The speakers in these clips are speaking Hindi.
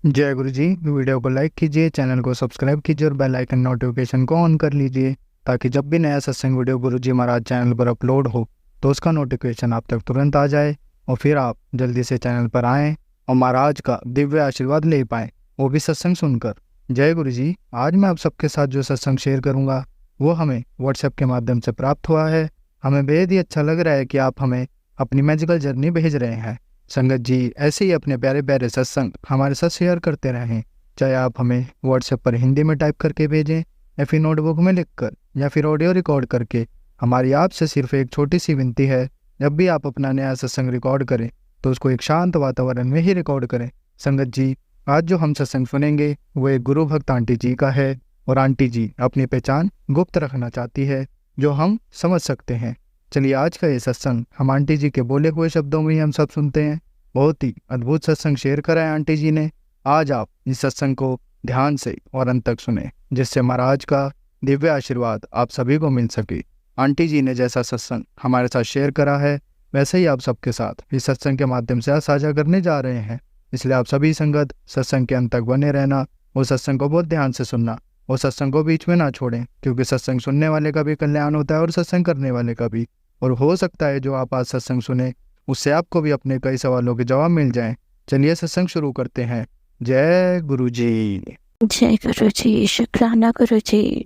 जय गुरु जी। वीडियो को लाइक कीजिए, चैनल को सब्सक्राइब कीजिए और बेल आइकन नोटिफिकेशन को ऑन कर लीजिए ताकि जब भी नया सत्संग वीडियो गुरु जी महाराज चैनल पर अपलोड हो तो उसका नोटिफिकेशन आप तक तुरंत आ जाए और फिर आप जल्दी से चैनल पर आएँ और महाराज का दिव्य आशीर्वाद ले पाएँ, वो भी सत्संग सुनकर। जय गुरु जी। आज मैं आप सबके साथ जो सत्संग शेयर करूँगा वो हमें व्हाट्सएप के माध्यम से प्राप्त हुआ है। हमें बेहद ही अच्छा लग रहा है कि आप हमें अपनी मैजिकल जर्नी भेज रहे हैं। संगत जी ऐसे ही अपने प्यारे प्यारे सत्संग हमारे साथ शेयर करते रहें, चाहे आप हमें व्हाट्सएप पर हिंदी में टाइप करके भेजें या फिर नोटबुक में लिखकर या फिर ऑडियो रिकॉर्ड करके। हमारी आपसे सिर्फ एक छोटी सी विनती है, जब भी आप अपना नया सत्संग रिकॉर्ड करें तो उसको एक शांत वातावरण में ही रिकॉर्ड करें। संगत जी आज जो हम सत्संग सुनेंगे वो एक गुरु भक्त आंटी जी का है और आंटी जी अपनी पहचान गुप्त रखना चाहती है, जो हम समझ सकते हैं। चलिए आज का ये सत्संग हम आंटी जी के बोले हुए शब्दों में ही हम सब सुनते हैं। बहुत ही अद्भुत सत्संग शेयर करा है आंटी जी ने। आज आप इस सत्संग को ध्यान से और अंत तक सुने, जिससे महाराज का दिव्य आशीर्वाद आप सभी को मिल सके। आंटी जी ने जैसा सत्संग हमारे साथ शेयर करा है वैसे ही आप सबके साथ इस सत्संग के माध्यम से साझा करने जा रहे हैं। इसलिए आप सभी संगत सत्संग के अंत तक बने रहना और सत्संग को बहुत ध्यान से सुनना और सत्संग को बीच में ना छोड़ें, क्योंकि सत्संग सुनने वाले का भी कल्याण होता है और सत्संग करने वाले का भी। और हो सकता है जो आप आज सत्संग सुने उससे आपको भी अपने कई सवालों के जवाब मिल जाएं। चलिए सत्संग शुरू करते हैं। जय गुरु जी। जय गुरु जी। शुक्राना गुरु जी।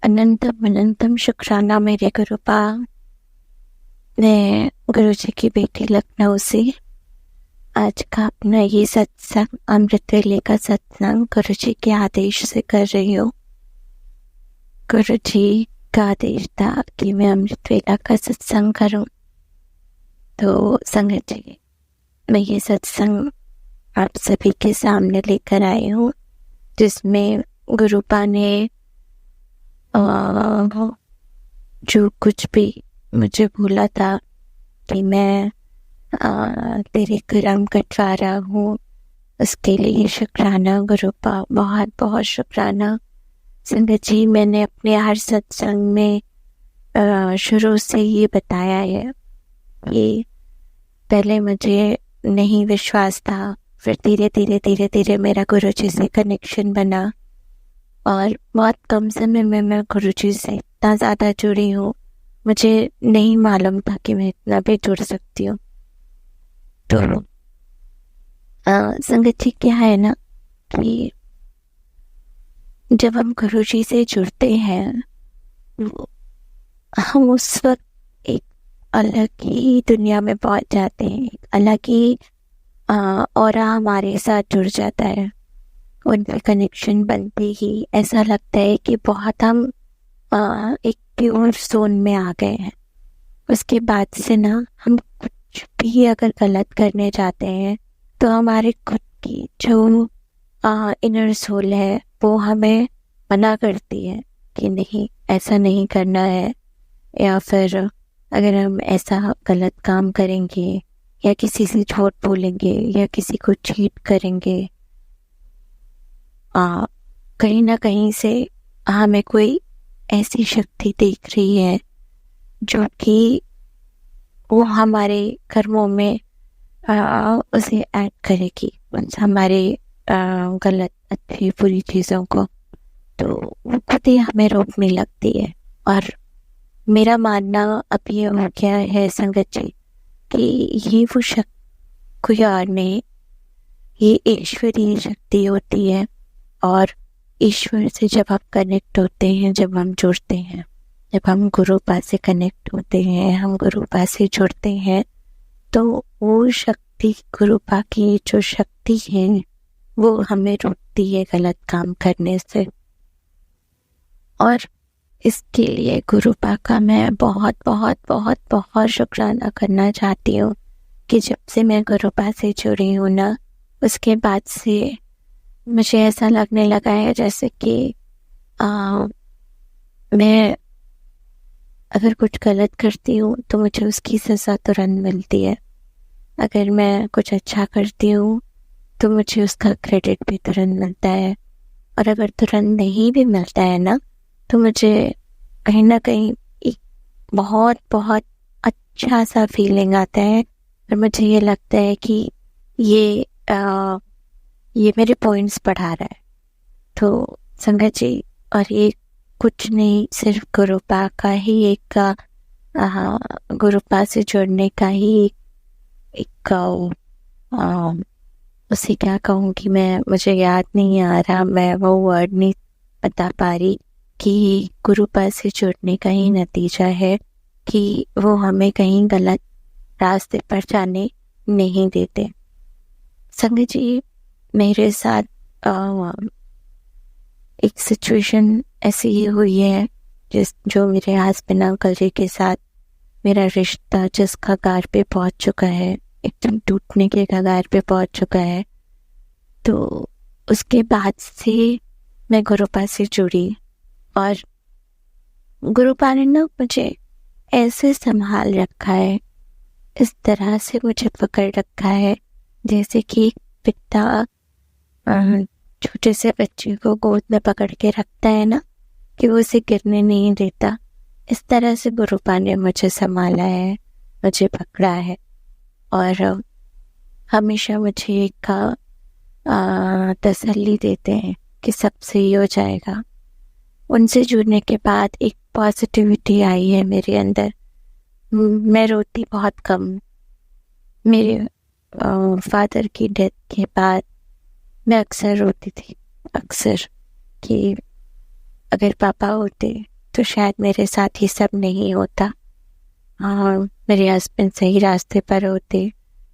अनंतम अनंतम शुक्राना मेरे गुरुपा। मैं गुरु जी की बेटी लखनऊ से आज का अपना ये सत्संग अमृत वेले का सत्संग गुरु जी के आदेश से कर रही हूँ। गुरु जी का आदेश था कि मैं अमृत वेला का सत्संग करूँ, तो संगत जी मैं ये सत्संग आप सभी के सामने लेकर आई हूँ, जिसमें गुरुपा ने जो कुछ भी मुझे बोला था कि मैं तेरे कर्म कटवा रहा हूँ, उसके लिए शुक्राना गुरुपा, बहुत बहुत शुक्राना। संगत जी मैंने अपने हर सत्संग में शुरू से ये बताया है कि पहले मुझे नहीं विश्वास था, फिर धीरे धीरे मेरा गुरु जी से कनेक्शन बना और बहुत कम समय में मैं गुरु जी से इतना ज़्यादा जुड़ी हूँ, मुझे नहीं मालूम था कि मैं इतना भी जुड़ सकती हूँ। तो संगत जी क्या है ना कि जब हम गुरु जी से जुड़ते हैं तो हम उस वक्त एक अलग ही दुनिया में पहुंच जाते हैं, एक अलग ही ऑरा हमारे साथ जुड़ जाता है। उनके कनेक्शन बनते ही ऐसा लगता है कि बहुत हम एक प्योर जोन में आ गए हैं। उसके बाद से ना हम कुछ भी अगर गलत करने जाते हैं तो हमारे खुद की जो इनर सोल है वो हमें मना करती है कि नहीं ऐसा नहीं करना है, या फिर अगर हम ऐसा गलत काम करेंगे या किसी से झूठ बोलेंगे या किसी को चीट करेंगे, कहीं ना कहीं से हमें कोई ऐसी शक्ति दिख रही है जो कि वो हमारे कर्मों में उसे ऐड करेगी, हमारे गलत अच्छी बुरी चीज़ों को, तो वो खुद ही हमें रोकने लगती है। और मेरा मानना अब ये हो गया है संगत जी कि ये वो शक्ति कोई और नहीं, ये ईश्वरीय शक्ति होती है। और ईश्वर से जब आप कनेक्ट होते हैं, जब हम जुड़ते हैं, जब हम गुरुपा से कनेक्ट होते हैं, हम गुरुपा से जुड़ते हैं, तो वो शक्ति, गुरुपा की जो शक्ति है वो हमें रोकती है गलत काम करने से। और इसके लिए गुरुपा का मैं बहुत बहुत बहुत बहुत शुक्राना करना चाहती हूँ कि जब से मैं गुरुपा से जुड़ी हूँ ना, उसके बाद से मुझे ऐसा लगने लगा है जैसे कि मैं अगर कुछ गलत करती हूँ तो मुझे उसकी सज़ा तुरंत मिलती है, अगर मैं कुछ अच्छा करती हूँ तो मुझे उसका क्रेडिट भी तुरंत मिलता है, और अगर तुरंत नहीं भी मिलता है ना तो मुझे कहीं ना कहीं एक बहुत बहुत अच्छा सा फीलिंग आता है और मुझे ये लगता है कि ये ये मेरे पॉइंट्स बढ़ा रहा है। तो संगत जी, और ये कुछ नहीं, सिर्फ गुरुपा का ही एक गुरुपा से जुड़ने का ही एक उसे क्या कहूँगी मैं, मुझे याद नहीं आ रहा, मैं वो वर्ड नहीं बता पा रही कि गुरुपा से जुड़ने का ही नतीजा है कि वो हमें कहीं गलत रास्ते पर जाने नहीं देते। संगत जी, मेरे साथ एक सिचुएशन ऐसी ही हुई है जो मेरे हस्बैंड अंकल जी के साथ मेरा रिश्ता जिस कगार पे पहुंच चुका है, एकदम टूटने के कगार पे पहुंच चुका है। तो उसके बाद से मैं गुरुपा से जुड़ी और गुरुपा ने ना मुझे ऐसे संभाल रखा है, इस तरह से मुझे पकड़ रखा है जैसे कि पिता छोटे से बच्चे को गोद में पकड़ के रखता है ना, कि वो उसे गिरने नहीं देता। इस तरह से गुरुपा ने मुझे संभाला है, मुझे पकड़ा है और हमेशा मुझे एक तसल्ली देते हैं कि सब सही हो जाएगा। उनसे जुड़ने के बाद एक पॉजिटिविटी आई है मेरे अंदर। मैं रोती बहुत कम। मेरे फादर की डेथ के बाद मैं अक्सर रोती थी, अक्सर, कि अगर पापा होते तो शायद मेरे साथ ये सब नहीं होता, मेरे हस्बैंड सही रास्ते पर होते।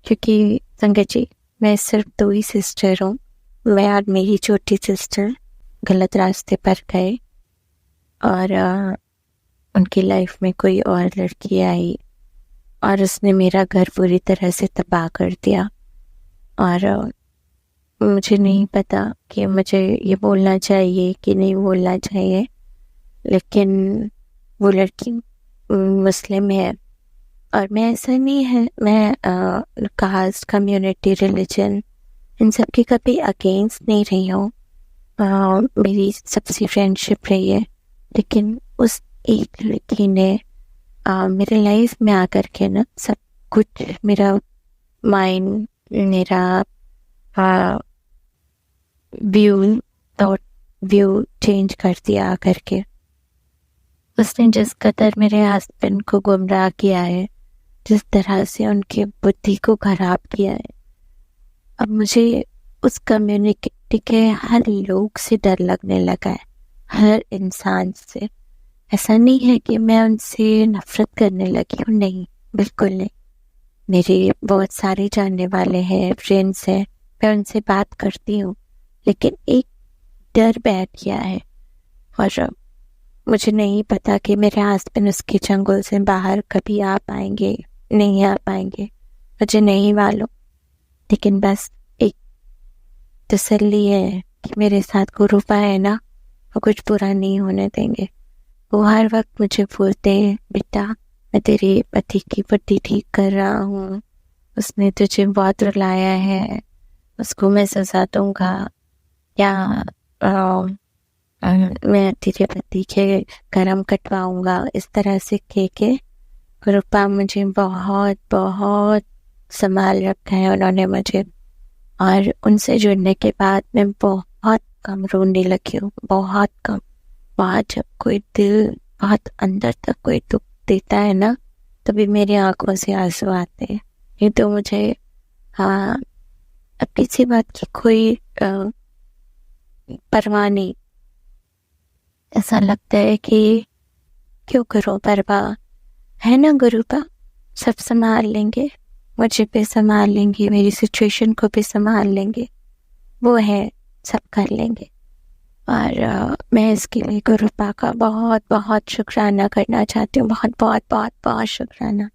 क्योंकि संगत जी, मैं सिर्फ 2 ही सिस्टर हूँ, मैं और मेरी छोटी सिस्टर गलत रास्ते पर गए और उनकी लाइफ में कोई और लड़की आई और उसने मेरा घर पूरी तरह से तबाह कर दिया। और मुझे नहीं पता कि मुझे ये बोलना चाहिए कि नहीं बोलना चाहिए, लेकिन वो लड़की मुस्लिम है और मैं, ऐसा नहीं है मैं कास्ट, कम्युनिटी, रिलीजन इन सब की कभी अगेंस्ट नहीं रही हूँ। मेरी सबसे फ्रेंडशिप रही है, लेकिन उस एक लड़की ने मेरे लाइफ में आकर के ना सब कुछ, मेरा माइंड, मेरा व्यू चेंज कर दिया आकर के। उसने जिस कदर मेरे हस्बैंड को गुमराह किया है, जिस तरह से उनके बुद्धि को खराब किया है, अब मुझे उस कम्युनिटी के हर लोग से डर लगने लगा है, हर इंसान से। ऐसा नहीं है कि मैं उनसे नफरत करने लगी हूँ, नहीं, बिल्कुल नहीं। मेरे बहुत सारे जानने वाले हैं, फ्रेंड्स हैं, मैं उनसे बात करती हूँ, लेकिन एक डर बैठ गया है और मुझे नहीं पता कि मेरे हस्बैंड उसके चंगुल से बाहर कभी आ पाएंगे, नहीं आ पाएंगे, मुझे नहीं मालूम। लेकिन बस एक तसल्ली है कि मेरे साथ गुरुपा है ना, वो कुछ बुरा नहीं होने देंगे। वो हर वक्त मुझे बोलते हैं, बेटा मैं तेरे पति की पट्टी ठीक कर रहा हूँ, उसने तुझे बहुत रुलाया है, उसको मैं सजा दूंगा, या मैं तेरे पति के कर्म कटवाऊंगा। इस तरह से कह के गुरुपा मुझे बहुत बहुत संभाल रखा है उन्होंने मुझे। और उनसे जुड़ने के बाद मैं बहुत कम रोने लगी हूँ, बहुत कम। वहाँ जब कोई दिल बहुत अंदर तक कोई दुख देता है ना, तभी मेरी आंखों से आंसू आते हैं। ये तो मुझे अब किसी बात की कोई परवाह नहीं। ऐसा लगता है कि क्यों करो परवाह, है ना गुरुपा, सब संभाल लेंगे, मुझे भी संभाल लेंगे, मेरी सिचुएशन को भी संभाल लेंगे, वो है, सब कर लेंगे। और मैं इसके लिए गुरुपा का बहुत बहुत शुक्राना करना चाहती हूँ, बहुत बहुत बहुत बहुत शुक्राना।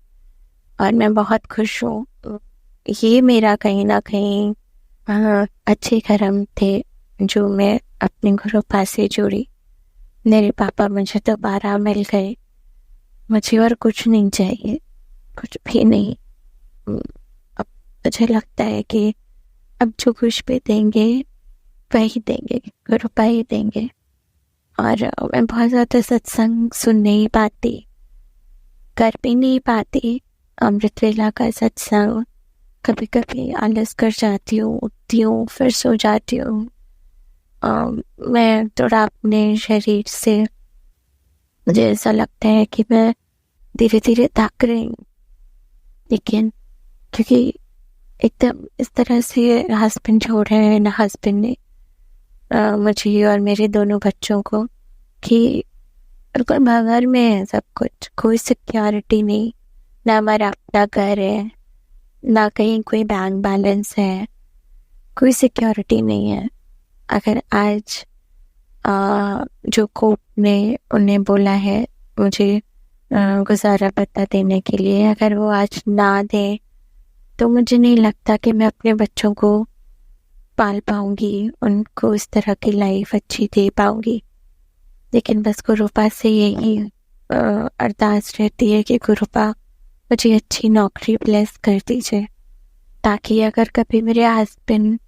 और मैं बहुत खुश हूँ, ये मेरा कहीं ना कहीं अच्छे कर्म थे जो मैं अपने गुरुपा से जुड़ी। मेरे पापा मुझे दोबारा मिल गए, मुझे और कुछ नहीं चाहिए, कुछ भी नहीं। अब मुझे लगता है कि अब जो कुछ भी देंगे वही देंगे, गुरुपा ही देंगे। और मैं बहुत ज़्यादा सत्संग सुन नहीं पाती, कर भी नहीं पाती, अमृत वेला का सत्संग कभी कभी आलस कर जाती हूँ, उठती हूँ, फिर सो जाती हूँ। मैं थोड़ा अपने शरीर से, मुझे ऐसा लगता है कि मैं धीरे धीरे थक रही हूँ, लेकिन क्योंकि एकदम इस तरह से हस्बैंड छोड़ रहे हैं ना, हस्बैंड ने मुझे और मेरे दोनों बच्चों को, कि बिल्कुल भंगार में है सब कुछ, कोई सिक्योरिटी नहीं, ना हमारा अपना घर है, ना कहीं कोई बैंक बैलेंस है, कोई सिक्योरिटी नहीं है। अगर आज जो कोर्ट ने उन्हें बोला है मुझे गुजारा भत्ता देने के लिए, अगर वो आज ना दे तो मुझे नहीं लगता कि मैं अपने बच्चों को पाल पाऊंगी, उनको इस तरह की लाइफ अच्छी दे पाऊंगी। लेकिन बस गुरुपा से यही अरदास रहती है कि गुरुपा मुझे अच्छी नौकरी ब्लेस कर दीजिए, ताकि अगर कभी मेरे हस्बैंड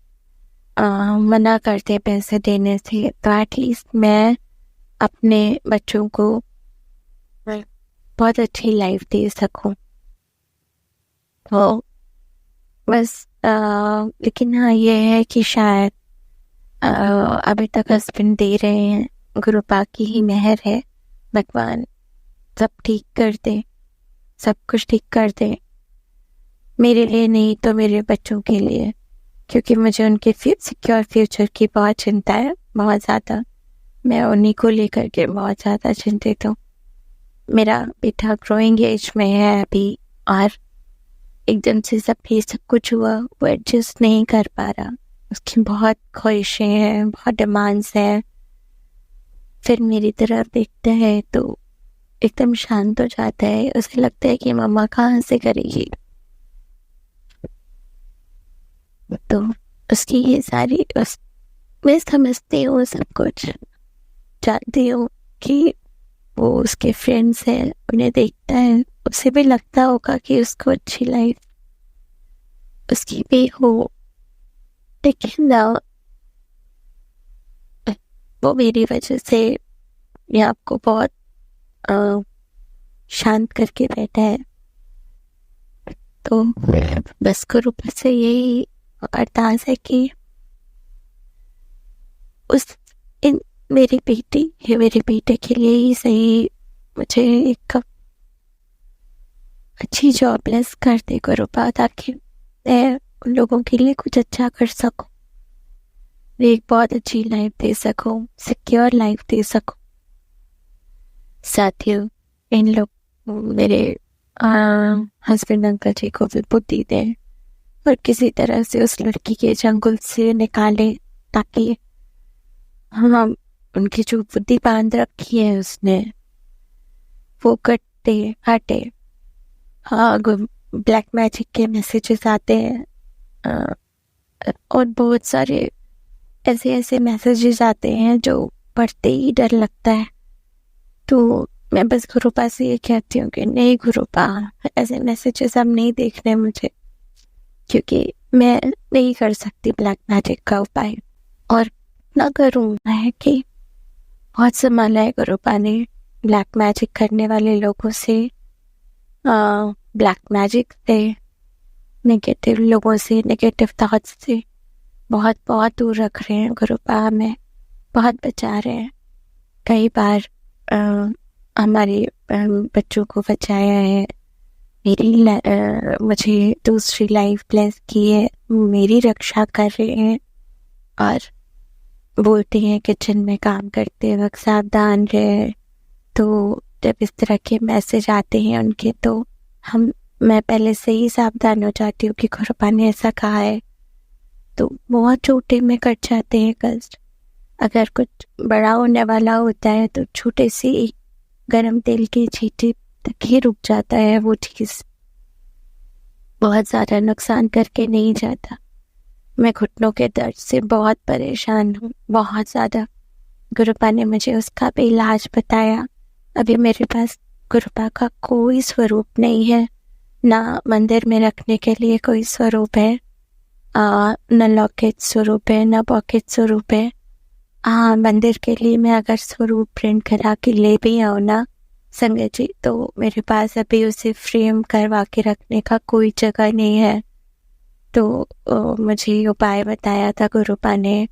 मना करते पैसे देने से, तो एटलीस्ट मैं अपने बच्चों को बहुत अच्छी लाइफ दे सकूं। तो बस लेकिन हाँ, ये है कि शायद अभी तक हस्बैंड दे रहे हैं, गुरुपा की ही मेहर है, भगवान सब ठीक कर दे, सब कुछ ठीक कर दे, मेरे लिए नहीं तो मेरे बच्चों के लिए, क्योंकि मुझे उनके सिक्योर फ्यूचर की बहुत चिंता है, बहुत ज़्यादा। मैं उन्हीं को लेकर के बहुत ज़्यादा चिंतित हूँ। मेरा बेटा ग्रोइंग एज में है अभी, और एकदम से सब कुछ हुआ, वो एडजस्ट नहीं कर पा रहा, उसकी बहुत ख्वाहिशें हैं, बहुत डिमांड्स हैं। फिर मेरी तरफ देखता है तो एकदम शांत हो जाता है, उसे लगता है कि मम्मा कहाँ से करेगी। तो उसकी ये सारी मैं समझती हूँ, सब कुछ जानती हूँ कि वो उसके फ्रेंड्स हैं, उन्हें देखता है, उसे भी लगता होगा कि उसको अच्छी लाइफ उसकी भी हो, लेकिन वो मेरी वजह से ये आपको बहुत शांत करके बैठा है। तो बस गुरुपा से यही अरदास है कि मेरी बेटे के लिए ही सही, मुझे एक अच्छी जॉबलेस कर दे गुरुपा, ताकि मैं उन लोगों के लिए कुछ अच्छा कर सकूं, एक बहुत अच्छी लाइफ दे सकूं, सिक्योर लाइफ दे सकूं। साथियों, इन लोग मेरे हस्बैंड अंकल जी को भी बुद्धि दें और किसी तरह से उस लड़की के चंगुल से निकाले, ताकि हम उनकी जो बुद्धि बांध रखी है उसने, वो हटे। हाँ, ब्लैक मैजिक के मैसेजेस आते हैं और बहुत सारे ऐसे मैसेजेस आते हैं जो पढ़ते ही डर लगता है। तो मैं बस गुरुपा से ये कहती हूँ कि नहीं गुरुपा, ऐसे मैसेजेस अब नहीं देखने मुझे, क्योंकि मैं नहीं कर सकती ब्लैक मैजिक का उपाय, और ना करूँ है कि बहुत संभाला है गुरुपा ने ब्लैक मैजिक करने वाले लोगों से, ब्लैक मैजिक से, नेगेटिव लोगों से, नेगेटिव थॉट्स से बहुत बहुत दूर रख रहे हैं गुरुपा, हमें बहुत बचा रहे हैं। कई बार हमारे बच्चों को बचाया है, मुझे दूसरी लाइफ ब्लेस की है, मेरी रक्षा कर रहे हैं, और बोलते हैं किचन में काम करते वक्त सावधान रहे। तो जब इस तरह के मैसेज आते हैं उनके, तो मैं पहले से ही सावधान हो जाती हूँ कि गुरुपा ने ऐसा कहा है, तो बहुत छोटे में कट जाते हैं कष्ट। अगर कुछ बड़ा होने वाला होता है तो छोटे से एक गरम तेल के छींटे तक ही रुक जाता है, वो चीज़ बहुत ज़्यादा नुकसान करके नहीं जाता। मैं घुटनों के दर्द से बहुत परेशान हूँ, बहुत ज़्यादा। गुरुपा ने मुझे उसका भी इलाज बताया। अभी मेरे पास गुरुपा का कोई स्वरूप नहीं है, ना मंदिर में रखने के लिए कोई स्वरूप है, न लॉकेट स्वरूप है, न पॉकेट स्वरूप है। हाँ, मंदिर के लिए मैं अगर स्वरूप प्रिंट करा के ले भी आऊँ ना संगत जी, तो मेरे पास अभी उसे फ्रेम करवा के रखने का कोई जगह नहीं है। तो मुझे ये उपाय बताया था गुरुपा ने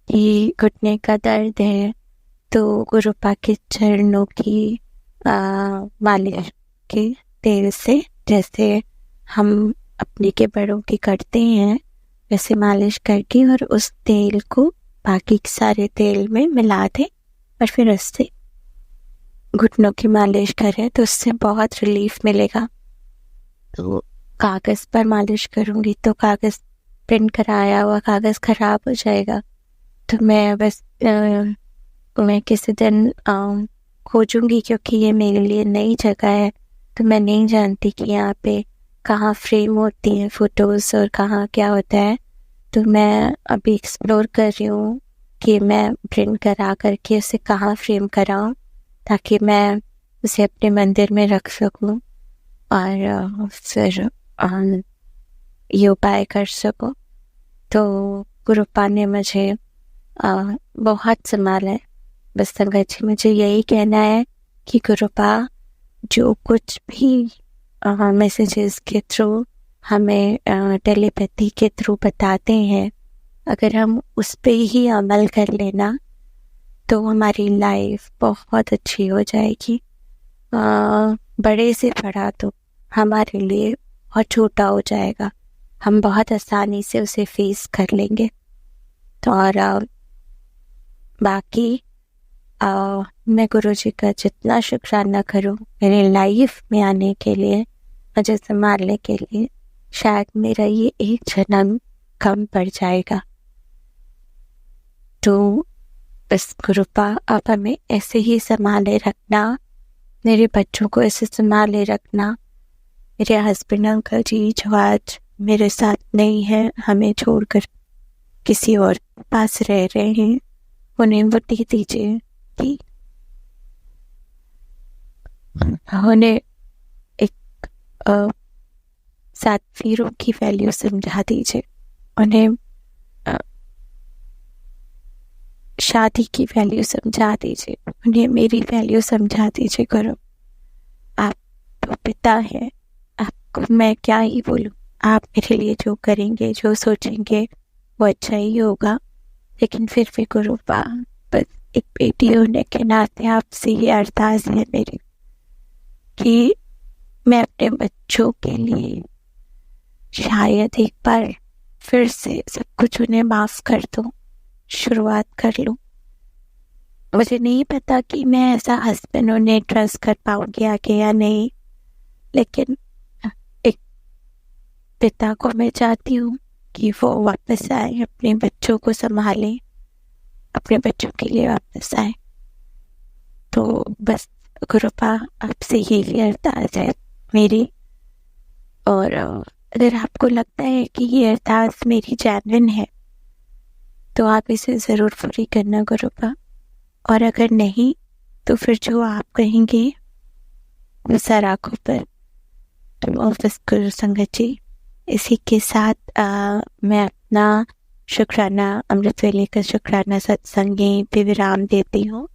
कि घुटने का दर्द है तो गुरुपा के चरणों की मालिश के तेल से, जैसे हम अपने के बड़ों की करते हैं वैसे मालिश करके, और उस तेल को बाकी सारे तेल में मिला दें और फिर उससे घुटनों की मालिश करें तो उससे बहुत रिलीफ मिलेगा। तो कागज़ पर मालिश करूँगी तो कागज़ प्रिंट कराया हुआ कागज़ ख़राब हो जाएगा, तो मैं बस मैं किसी दिन खोजूँगी, क्योंकि ये मेरे लिए नई जगह है तो मैं नहीं जानती कि यहाँ पे कहाँ फ्रेम होती हैं फ़ोटोज़ और कहाँ क्या होता है। तो मैं अभी एक्सप्लोर कर रही हूँ कि मैं प्रिंट करा करके उसे कहाँ फ्रेम कराऊँ ताकि मैं उसे अपने मंदिर में रख सकूँ और फिर ये उपाय कर सकूँ। तो गुरुपा ने मुझे बहुत संभाला है। बस संगत जी, मुझे यही कहना है कि गुरुपा जो कुछ भी मैसेजेस के थ्रू हमें टेलीपैथी के थ्रू बताते हैं, अगर हम उस पे ही अमल कर लेना तो हमारी लाइफ बहुत अच्छी हो जाएगी। बड़े से बड़ा तो हमारे लिए बहुत छोटा हो जाएगा, हम बहुत आसानी से उसे फेस कर लेंगे। तो और बाकी मैं गुरुजी का जितना शुक्राना करूं मेरे लाइफ में आने के लिए, मुझे संभालने के लिए, शायद मेरा ये एक जन्म कम पड़ जाएगा। तो बस गुरुपा आप हमें ऐसे ही संभाले रखना, मेरे बच्चों को ऐसे संभाले रखना। मेरे हस्बैंड अंकल जी जो आज मेरे साथ नहीं है, हमें छोड़कर किसी और पास रह रहे हैं, उन्हें वो दे दीजिए कि उन्हें एक सात वीरों की वैल्यू समझा दीजिए, उन्हें शादी की वैल्यू समझा दीजिए, उन्हें मेरी वैल्यू समझा दीजिए। गुरु, आप तो पिता हैं, आपको मैं क्या ही बोलूं, आप मेरे लिए जो करेंगे जो सोचेंगे वो अच्छा ही होगा। लेकिन फिर भी गुरुपा, बस एक बेटी होने के नाते आपसे ये अरदास है मेरी कि मैं अपने बच्चों के लिए शायद एक बार फिर से सब कुछ उन्हें माफ़ कर दूं, शुरुआत कर लूं। मुझे नहीं पता कि मैं ऐसा हस्बैंड उन्हें ट्रस्ट कर पाऊंगी आगे या नहीं, लेकिन एक पिता को मैं चाहती हूँ कि वो वापस आए, अपने बच्चों को संभालें, अपने बच्चों के लिए वापस आए। तो बस गुरुपा आपसे यही अरदास है मेरी, और अगर आपको लगता है कि ये अरदास मेरी जेन्युइन है तो आप इसे ज़रूर पूरी करना गुरुपा, और अगर नहीं तो फिर जो आप कहेंगे वो सर आँखों पर। तो बस गुरु संगत जी, इसी के साथ मैं अपना शुक्राना, अमृत वेले का शुक्राना सत्संग यहीं पे विराम देती हूँ।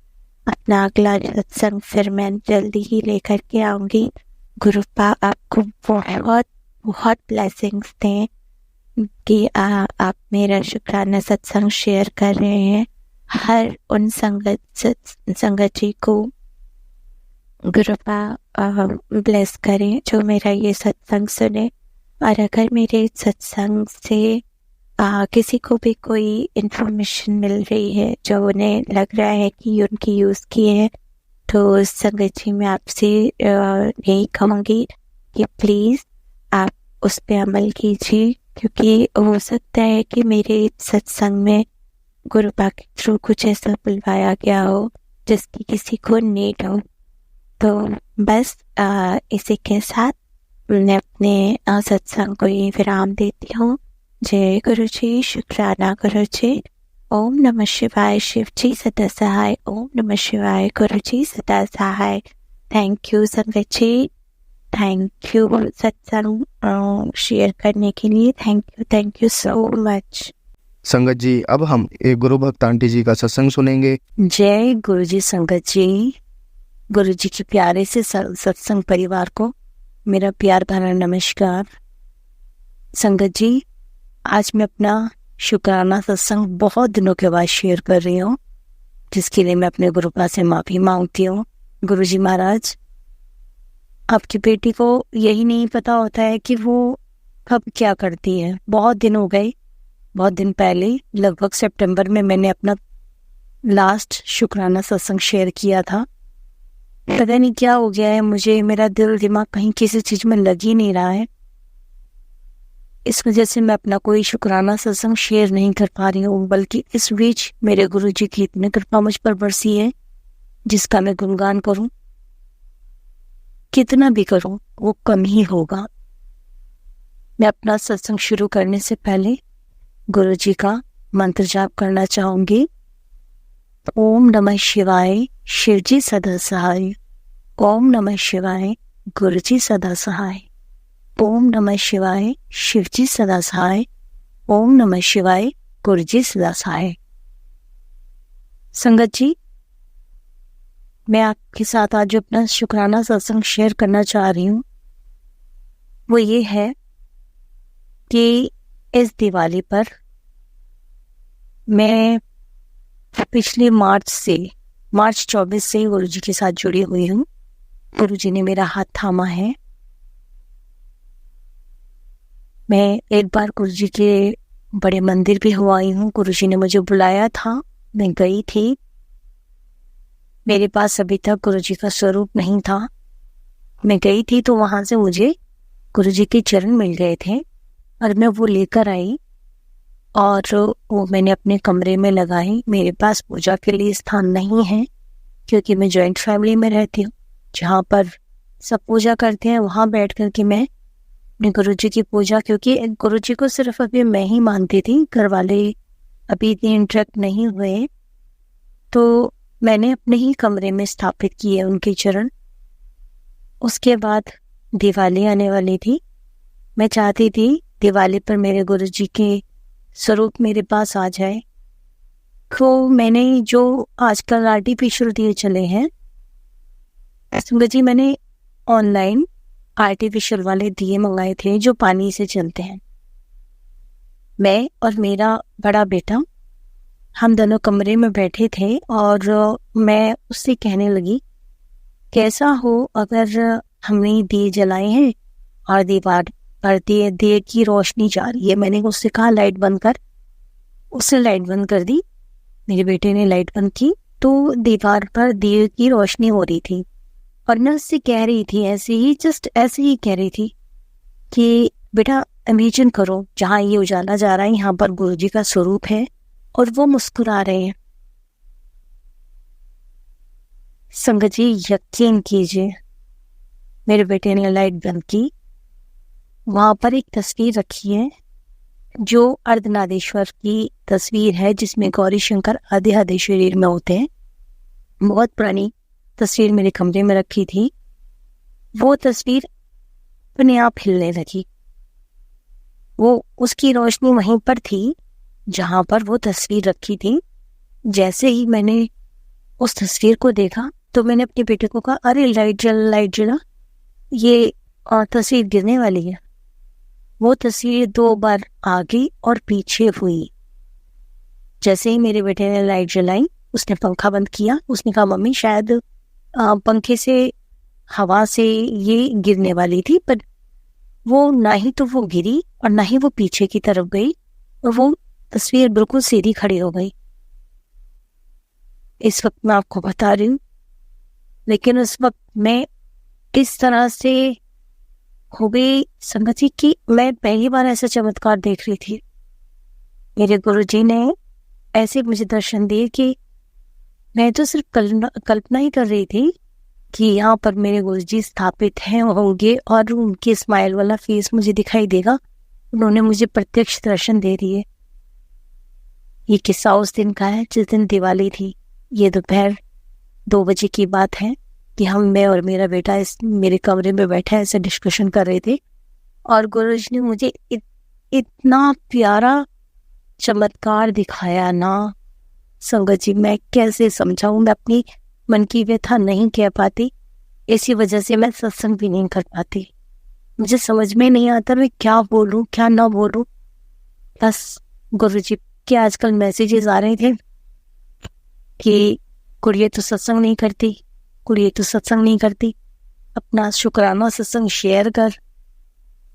अपना अगला सत्संग फिर मैं जल्दी ही लेकर के आऊँगी। गुरुपा आपको बहुत बहुत ब्लेसिंग्स दें कि आप मेरा शुक्राना सत्संग शेयर कर रहे हैं। हर उन संगत जी को गुरुपा ब्लेस करें जो मेरा ये सत्संग सुने, और अगर मेरे सत्संग से किसी को भी कोई इन्फॉर्मेशन मिल रही है जो उन्हें लग रहा है कि उनकी यूज़ की है, तो संगत जी मैं आपसे यही कहूँगी कि प्लीज़ आप उस पर अमल कीजिए, क्योंकि हो सकता है कि मेरे सत्संग में गुरुपा के थ्रू कुछ ऐसा बुलवाया गया हो जिसकी किसी को नीड हो। तो बस इसी के साथ मैं अपने सत्संग को ये विराम देती हूँ। जय गुरु जी, शुक्राना गुरु जी। ओम नमः शिवाय, शिव जी सदा सहाय। ओम नमः शिवाय, गुरु जी सदा सहाय। थैंक यू संगत जी, थैंक यू सत्संग शेयर करने के लिए। Thank you so much. संगत जी, अब हम एक गुरु भक्त आंटी जी का सत्संग सुनेंगे। जय गुरु जी संगत जी। गुरु जी के प्यारे से सत्संग परिवार को मेरा प्यार भरा नमस्कार। संगत जी, आज मैं अपना शुक्राना सत्संग बहुत दिनों के बाद शेयर कर रही हूँ, जिसके लिए मैं अपने गुरुपा से माफ़ी मांगती हूँ। गुरुजी महाराज, आपकी बेटी को यही नहीं पता होता है कि वो कब क्या करती है। बहुत दिन हो गए, बहुत दिन पहले लगभग सितंबर में मैंने अपना लास्ट शुक्राना सत्संग शेयर किया था। पता नहीं क्या हो गया है मुझे, मेरा दिल दिमाग कहीं किसी चीज़ में लग ही नहीं रहा है। इस वजह से मैं अपना कोई शुक्राना सत्संग शेयर नहीं कर पा रही हूँ, बल्कि इस बीच मेरे गुरुजी की इतनी कृपा मुझ पर बरसी है जिसका मैं गुणगान करूं, कितना भी करूं वो कम ही होगा। मैं अपना सत्संग शुरू करने से पहले गुरुजी का मंत्र जाप करना चाहूंगी। ओम नमः शिवाय, शिवजी सदा सहाय। ओम नमः शिवाय, गुरुजी सदा सहाय। ओम नमः शिवाय, शिवजी सदा सहाय। ओम नमः शिवाय, गुरुजी सदा सहाय। संगत जी, मैं आपके साथ आज जो अपना शुक्राना सत्संग शेयर करना चाह रही हूँ वो ये है कि इस दिवाली पर मैं पिछले मार्च 24 से गुरुजी के साथ जुड़ी हुई हूँ। गुरुजी ने मेरा हाथ थामा है। मैं एक बार गुरुजी के बड़े मंदिर भी हो आई हूँ। गुरुजी ने मुझे बुलाया था, मैं गई थी। मेरे पास अभी तक गुरुजी का स्वरूप नहीं था। मैं गई थी तो वहाँ से मुझे गुरुजी के चरण मिल गए थे और मैं वो लेकर आई और वो मैंने अपने कमरे में लगाई। मेरे पास पूजा के लिए स्थान नहीं है क्योंकि मैं जॉइंट फैमिली में रहती हूँ, जहाँ पर सब पूजा करते हैं वहाँ बैठ कर के मैं अपने गुरुजी की पूजा, क्योंकि गुरुजी को सिर्फ अभी मैं ही मानती थी, घर वाले अभी इतने इंटरेक्ट नहीं हुए, तो मैंने अपने ही कमरे में स्थापित किए उनके चरण। उसके बाद दिवाली आने वाली थी। मैं चाहती थी दिवाली पर मेरे गुरुजी के स्वरूप मेरे पास आ जाए। तो मैंने जो आजकल आर्टिफिशियल दिए चले हैं, जी मैंने ऑनलाइन आर्टिफिशियल वाले दिए मंगाए थे जो पानी से चलते हैं। मैं और मेरा बड़ा बेटा हम दोनों कमरे में बैठे थे और मैं उससे कहने लगी, कैसा हो अगर हमने दिए जलाए हैं और दीवार पर दिए की रोशनी जा रही है। मैंने उससे कहा लाइट बंद कर, उसने लाइट बंद कर दी। मेरे बेटे ने लाइट बंद की तो दीवार पर दिए की रोशनी हो रही थी और मैं उससे कह रही थी, जस्ट ऐसे ही कह रही थी कि बेटा इमेजिन करो जहाँ ये उजाला जा रहा है यहाँ पर गुरुजी का स्वरूप है और वो मुस्कुरा रहे हैं। संगत जी, यकीन कीजिए, मेरे बेटे ने लाइट बंद की। वहां पर एक तस्वीर रखी है जो अर्धनादेश्वर की तस्वीर है, जिसमें गौरी शंकर आधे आधे शरीर में होते हैं। बहुत पुरानी तस्वीर मेरे कमरे में रखी थी। वो तस्वीर अपने आप हिलने लगी। वो उसकी रोशनी वहीं पर थी जहां पर वो तस्वीर रखी थी। जैसे ही मैंने उस तस्वीर को देखा तो मैंने अपने बेटे को कहा, अरे लाइट जला, ये तस्वीर गिरने वाली है। वो तस्वीर 2 बार आगे और पीछे हुई। जैसे ही मेरे बेटे ने लाइट जलाई, उसने पंखा बंद किया। उसने कहा, मम्मी शायद पंखे से हवा से ये गिरने वाली थी, पर वो ना ही तो वो गिरी और ना ही वो पीछे की तरफ गई और वो तस्वीर बिल्कुल सीधी खड़ी हो गई। इस वक्त मैं आपको बता रही हूँ, लेकिन उस वक्त मैं इस तरह से हो गई संगत जी कि मैं पहली बार ऐसा चमत्कार देख रही थी। मेरे गुरुजी ने ऐसे मुझे दर्शन दिए कि मैं तो सिर्फ कल्पना ही कर रही थी कि यहाँ पर मेरे गुरुजी स्थापित हैं होंगे और उनके स्माइल वाला फेस मुझे दिखाई देगा। उन्होंने मुझे प्रत्यक्ष दर्शन दे दिए। ये किस्सा उस दिन का है जिस दिन दिवाली थी। ये दोपहर 2 बजे की बात है कि मैं और मेरा बेटा मेरे कमरे में बैठे ऐसे डिस्कशन कर रहे थे और गुरुजी ने मुझे इतना प्यारा चमत्कार दिखाया ना संगत जी, मैं कैसे समझाऊं। मैं अपनी मन की व्यथा नहीं कह पाती, इसी वजह से मैं सत्संग भी नहीं कर पाती। मुझे समझ में नहीं आता मैं क्या बोलूं क्या ना बोलूं। बस गुरुजी के आजकल मैसेजेस आ रहे थे कि कुड़िए तो सत्संग नहीं करती, कुड़िए तो सत्संग नहीं करती, अपना शुक्राना सत्संग शेयर कर।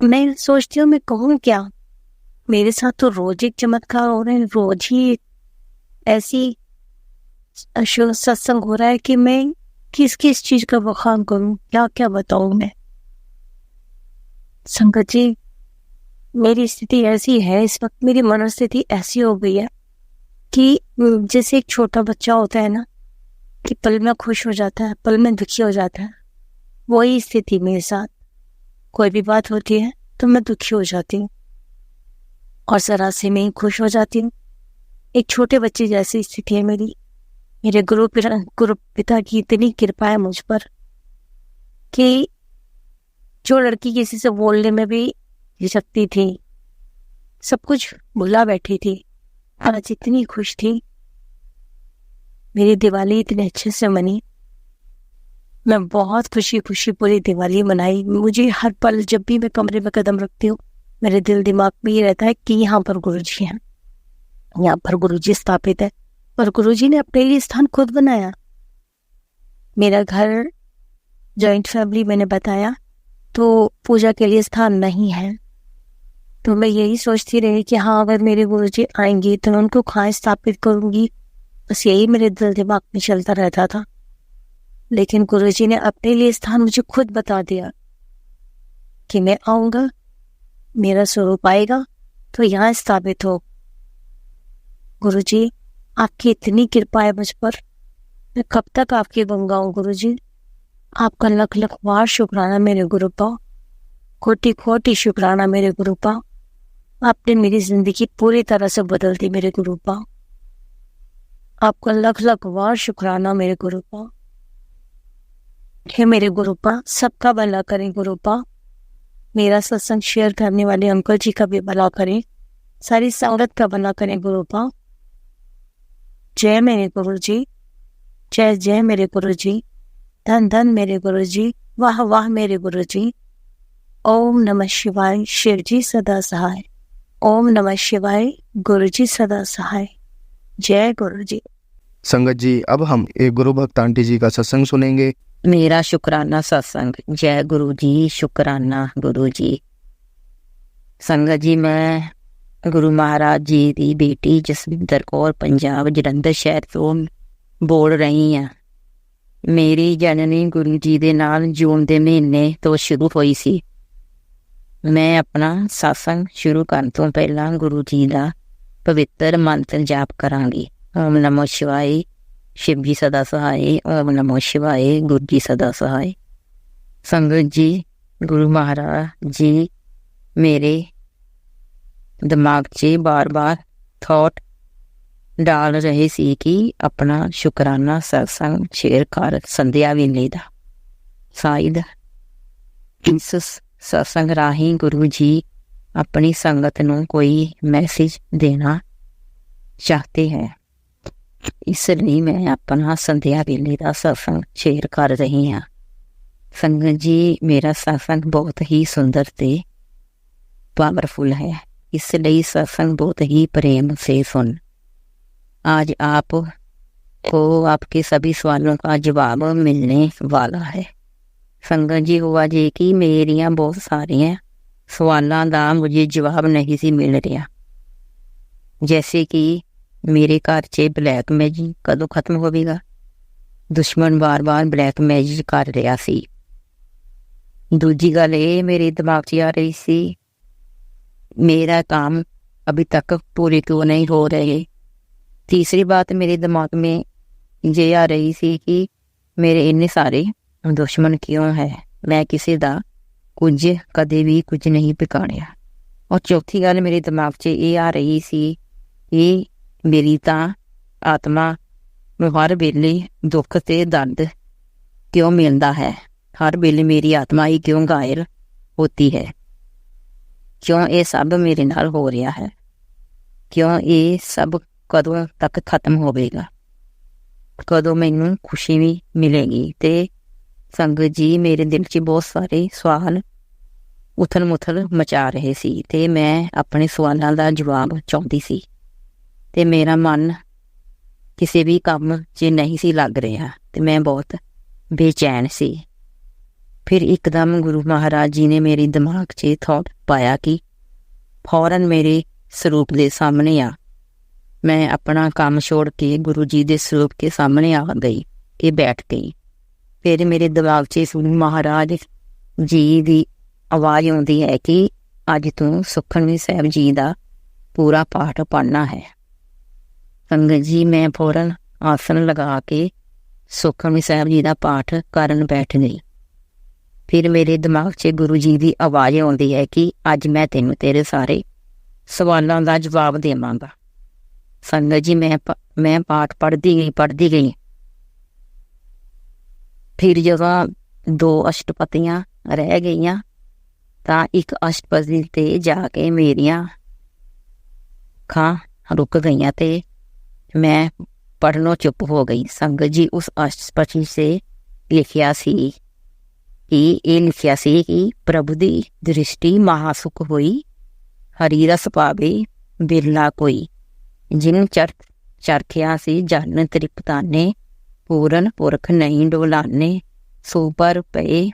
मैं सोचती हूँ मैं कहूँ क्या, मेरे साथ तो रोज एक चमत्कार हो रहे हैं, रोज ही ऐसी सत्संग हो रहा है कि मैं किस किस चीज का बखान करूं, क्या क्या बताऊं मैं। संगत जी, मेरी स्थिति ऐसी है इस वक्त, मेरी मनोस्थिति ऐसी हो गई है कि जैसे एक छोटा बच्चा होता है ना, कि पल में खुश हो जाता है, पल में दुखी हो जाता है, वही स्थिति मेरे साथ। कोई भी बात होती है तो मैं दुखी हो जाती हूँ और जरा से मैं खुश हो जाती हूँ। एक छोटे बच्चे जैसी स्थिति है मेरी। मेरे गुरु पिता की इतनी कृपा है मुझ पर कि जो लड़की किसी से बोलने में भी झिझकती थी, सब कुछ भुला बैठी थी, आज इतनी खुश थी। मेरी दिवाली इतने अच्छे से मनी, मैं बहुत खुशी खुशी पूरी दिवाली मनाई। मुझे हर पल जब भी मैं कमरे में कदम रखती हूँ, मेरे दिल दिमाग में ये रहता है कि यहाँ पर गुरुजी हैं, यहाँ पर गुरुजी स्थापित है। और गुरुजी ने अपने लिए स्थान खुद बनाया। मेरा घर जॉइंट फैमिली मैंने बताया, तो पूजा के लिए स्थान नहीं है। तो मैं यही सोचती रही कि हाँ, अगर मेरे गुरुजी आएंगे तो मैं उनको कहाँ स्थापित करूंगी, बस यही मेरे दिल दिमाग में चलता रहता था। लेकिन गुरुजी ने अपने लिए स्थान मुझे खुद बता दिया कि मैं आऊंगा, मेरा स्वरूप आएगा तो यहाँ स्थापित हो। गुरुजी, आपकी इतनी कृपा है मुझ पर, मैं कब तक आपकी गुण गाऊं गुरुजी। आपका लख लख बार शुक्राना मेरे गुरुपा, कोटि कोटि शुक्राना मेरे गुरुपा। आपने मेरी जिंदगी पूरी तरह से बदल दी मेरे गुरुपा। आपका लख लख बार शुक्राना मेरे गुरुपा। हे मेरे गुरुपा, सबका भला करें गुरुपा। मेरा सत्संग शेयर करने वाले अंकल जी का भी भला करें, सारी संगत का भला करें गुरुपा। जय मेरे गुरुजी, जय जय मेरे गुरुजी, धन धन मेरे गुरुजी, वाह वाह मेरे गुरुजी। ओम नमः शिवाय, शिव जी सदा सहाय। ओम नमः शिवाय, गुरुजी सदा सहाय। जय गुरुजी। संगत जी, अब हम एक गुरु भक्त आंटी जी का सत्संग सुनेंगे। मेरा शुक्राना सत्संग। जय गुरु जी, शुक्राना गुरु जी। संगत जी, मैं गुरु महाराज जी ਦੀ बेटी ਜਸਵਿੰਦਰ ਕੌਰ पंजाब ਜਲੰਧਰ शहर ਤੋਂ बोल रही ਹਾਂ। ਮੇਰੀ ਜਨਨੀ ਗੁਰੂ ਜੀ ਦੇ ਨਾਲ ਜੂਨ ਦੇ ਮਹੀਨੇ ਤੋਂ ਸ਼ੁਰੂ ਹੋਈ ਸੀ। ਮੈਂ ਆਪਣਾ satsang ਸ਼ੁਰੂ ਕਰਨ ਤੋਂ ਪਹਿਲਾਂ ਗੁਰੂ ਜੀ ਦਾ ਪਵਿੱਤਰ ਮੰਤਰ ਜਾਪ ਕਰਾਂਗੀ। ਓਮ ਨਮੋ ਸ਼ਿਵਾਏ, शिव जी सदा सहाय। ओम नमो शिवाय, गुरु जी सदा सहाय। संगत जी, गुरु महाराज जी मेरे दिमाग 'ਚ बार बार थॉट डाल रहे सी कि अपना शुकराना सत्संग शेयर कर संध्या वेले दा। शायद इस सत्संग राही गुरु जी अपनी संगत नूं कोई मैसेज देना चाहते हैं, इसलिए मैं अपना संध्या वेले का सत्संग शेयर कर रही हाँ। संगत जी, मेरा सत्संग बहुत ही सुंदर ते पावरफुल है, इसलिए सत्संग बहुत ही प्रेम से सुन। आज आप को आपके सभी सवालों का जवाब मिलने वाला है। संगत जी, हुआ जी कि मेरिया बहुत सारिया सवालों का मुझे जवाब नहीं सी मिल रहा, जैसे कि मेरे घर 'ਚ ब्लैक मैजिक कदों खत्म होवेगा। दुश्मन बार बार ब्लैक मैजिक कर रहा सी। दूजी गल ये मेरे दिमाग 'ਚ आ रही सी, मेरा काम अभी तक पूरे क्यों नहीं हो रहे। तीसरी बात मेरे दिमाग में ये आ रही सी कि मेरे इन्ने सारे दुश्मन क्यों है, मैं किसी का कुछ कदे भी कुछ नहीं बिगाड़िया। और चौथी गल मेरे दिमाग 'ਚ ये आ रही सी कि मेरी तो आत्मा में हर वेले दुख ते दर्द क्यों मिलता है, हर वेले मेरी आत्मा ही क्यों घायल होती है, क्यों ये सब मेरे नाल हो रहा है, क्यों ये सब कदों तक खत्म होवेगा, कदों मैनू खुशी भी मिलेगी। ते संगत जी, मेरे दिल 'ਚ बहुत सारे सवाल ਉਥਲ ਮੁਥਲ ਮਚਾ ਰਹੇ ਸੀ ਤੇ ਮੈਂ ਆਪਣੇ ਸਵਾਲਾਂ ਦਾ ਜਵਾਬ ਚਾਹੁੰਦੀ ਸੀ ਤੇ ਮੇਰਾ ਮਨ ਕਿਸੇ ਵੀ ਕੰਮ 'ਚ ਨਹੀਂ ਸੀ ਲੱਗ ਰਿਹਾ ਤੇ ਮੈਂ ਬਹੁਤ ਬੇਚੈਨ ਸੀ। ਫਿਰ ਇੱਕਦਮ ਗੁਰੂ ਮਹਾਰਾਜ ਜੀ ਨੇ ਮੇਰੇ ਦਿਮਾਗ 'ਚ ਥੋਟ ਪਾਇਆ ਕਿ ਫੌਰਨ ਮੇਰੇ ਸਰੂਪ ਦੇ ਸਾਹਮਣੇ ਆ। ਮੈਂ ਆਪਣਾ ਕੰਮ ਛੋੜ ਕੇ ਗੁਰੂ ਜੀ ਦੇ ਸਰੂਪ ਕੇ ਸਾਹਮਣੇ ਆ ਗਈ ਕਿ ਬੈਠ ਗਈ। ਫਿਰ ਮੇਰੇ ਦਿਮਾਗ 'ਚ ਗੁਰੂ ਮਹਾਰਾਜ ਜੀ ਦੀ ਆਵਾਜ਼ ਆਉਂਦੀ ਹੈ ਕਿ ਅੱਜ ਤੂੰ ਸੁਖਮਨੀ ਸਾਹਿਬ ਜੀ ਦਾ ਪੂਰਾ ਪਾਠ ਪੜ੍ਹਨਾ ਹੈ। ਸੰਗਤ ਜੀ, ਮੈਂ ਫੌਰਨ ਆਸਨ ਲਗਾ ਕੇ ਸੁਖਮਨੀ ਸਾਹਿਬ ਜੀ ਦਾ ਪਾਠ ਕਰਨ ਬੈਠ ਗਈ। ਫਿਰ ਮੇਰੇ ਦਿਮਾਗ 'ਚ ਗੁਰੂ ਜੀ ਦੀ ਆਵਾਜ਼ ਆਉਂਦੀ ਹੈ ਕਿ ਅੱਜ ਮੈਂ ਤੈਨੂੰ ਤੇਰੇ ਸਾਰੇ ਸਵਾਲਾਂ ਦਾ ਜਵਾਬ ਦੇਵਾਂਗਾ। ਸੰਗਤ ਜੀ, ਮੈਂ ਪਾਠ ਪੜ੍ਹਦੀ ਗਈ। ਫਿਰ ਜਦੋਂ 2 ਅਸ਼ਟਪਦੀਆਂ ਰਹਿ ਗਈਆਂ ਤਾਂ ਇੱਕ ਅਸ਼ਟਪਦੀ ਤੇ ਜਾ ਕੇ ਮੇਰੀਆਂ ਅੱਖਾਂ ਰੁਕ ਗਈਆਂ ਤੇ ਮੈਂ ਪੜ੍ਹਨੋਂ ਚੁੱਪ ਹੋ ਗਈ। ਸੰਗਤ ਜੀ, ਉਸ ਅਸ਼ਟਪਦੀ ਸੇ ਲਿਖਿਆ ਸੀ ਕਿ ਪ੍ਰਭੂ ਦੀ ਦ੍ਰਿਸ਼ਟੀ ਮਹਾਸੁਖ ਹੋਈ, ਹਰੀ ਰਸ ਪਾਵੇ ਬਿਰਲਾ ਕੋਈ, ਜਿਨ ਚਰਖਿਆ ਸੀ ਜਨ ਤ੍ਰਿਪਤਾਨੇ, ਪੂਰਨ ਪੁਰਖ ਨਹੀਂ ਡੋਲਾਨੇ, ਸੋ ਪਰ ਪਏ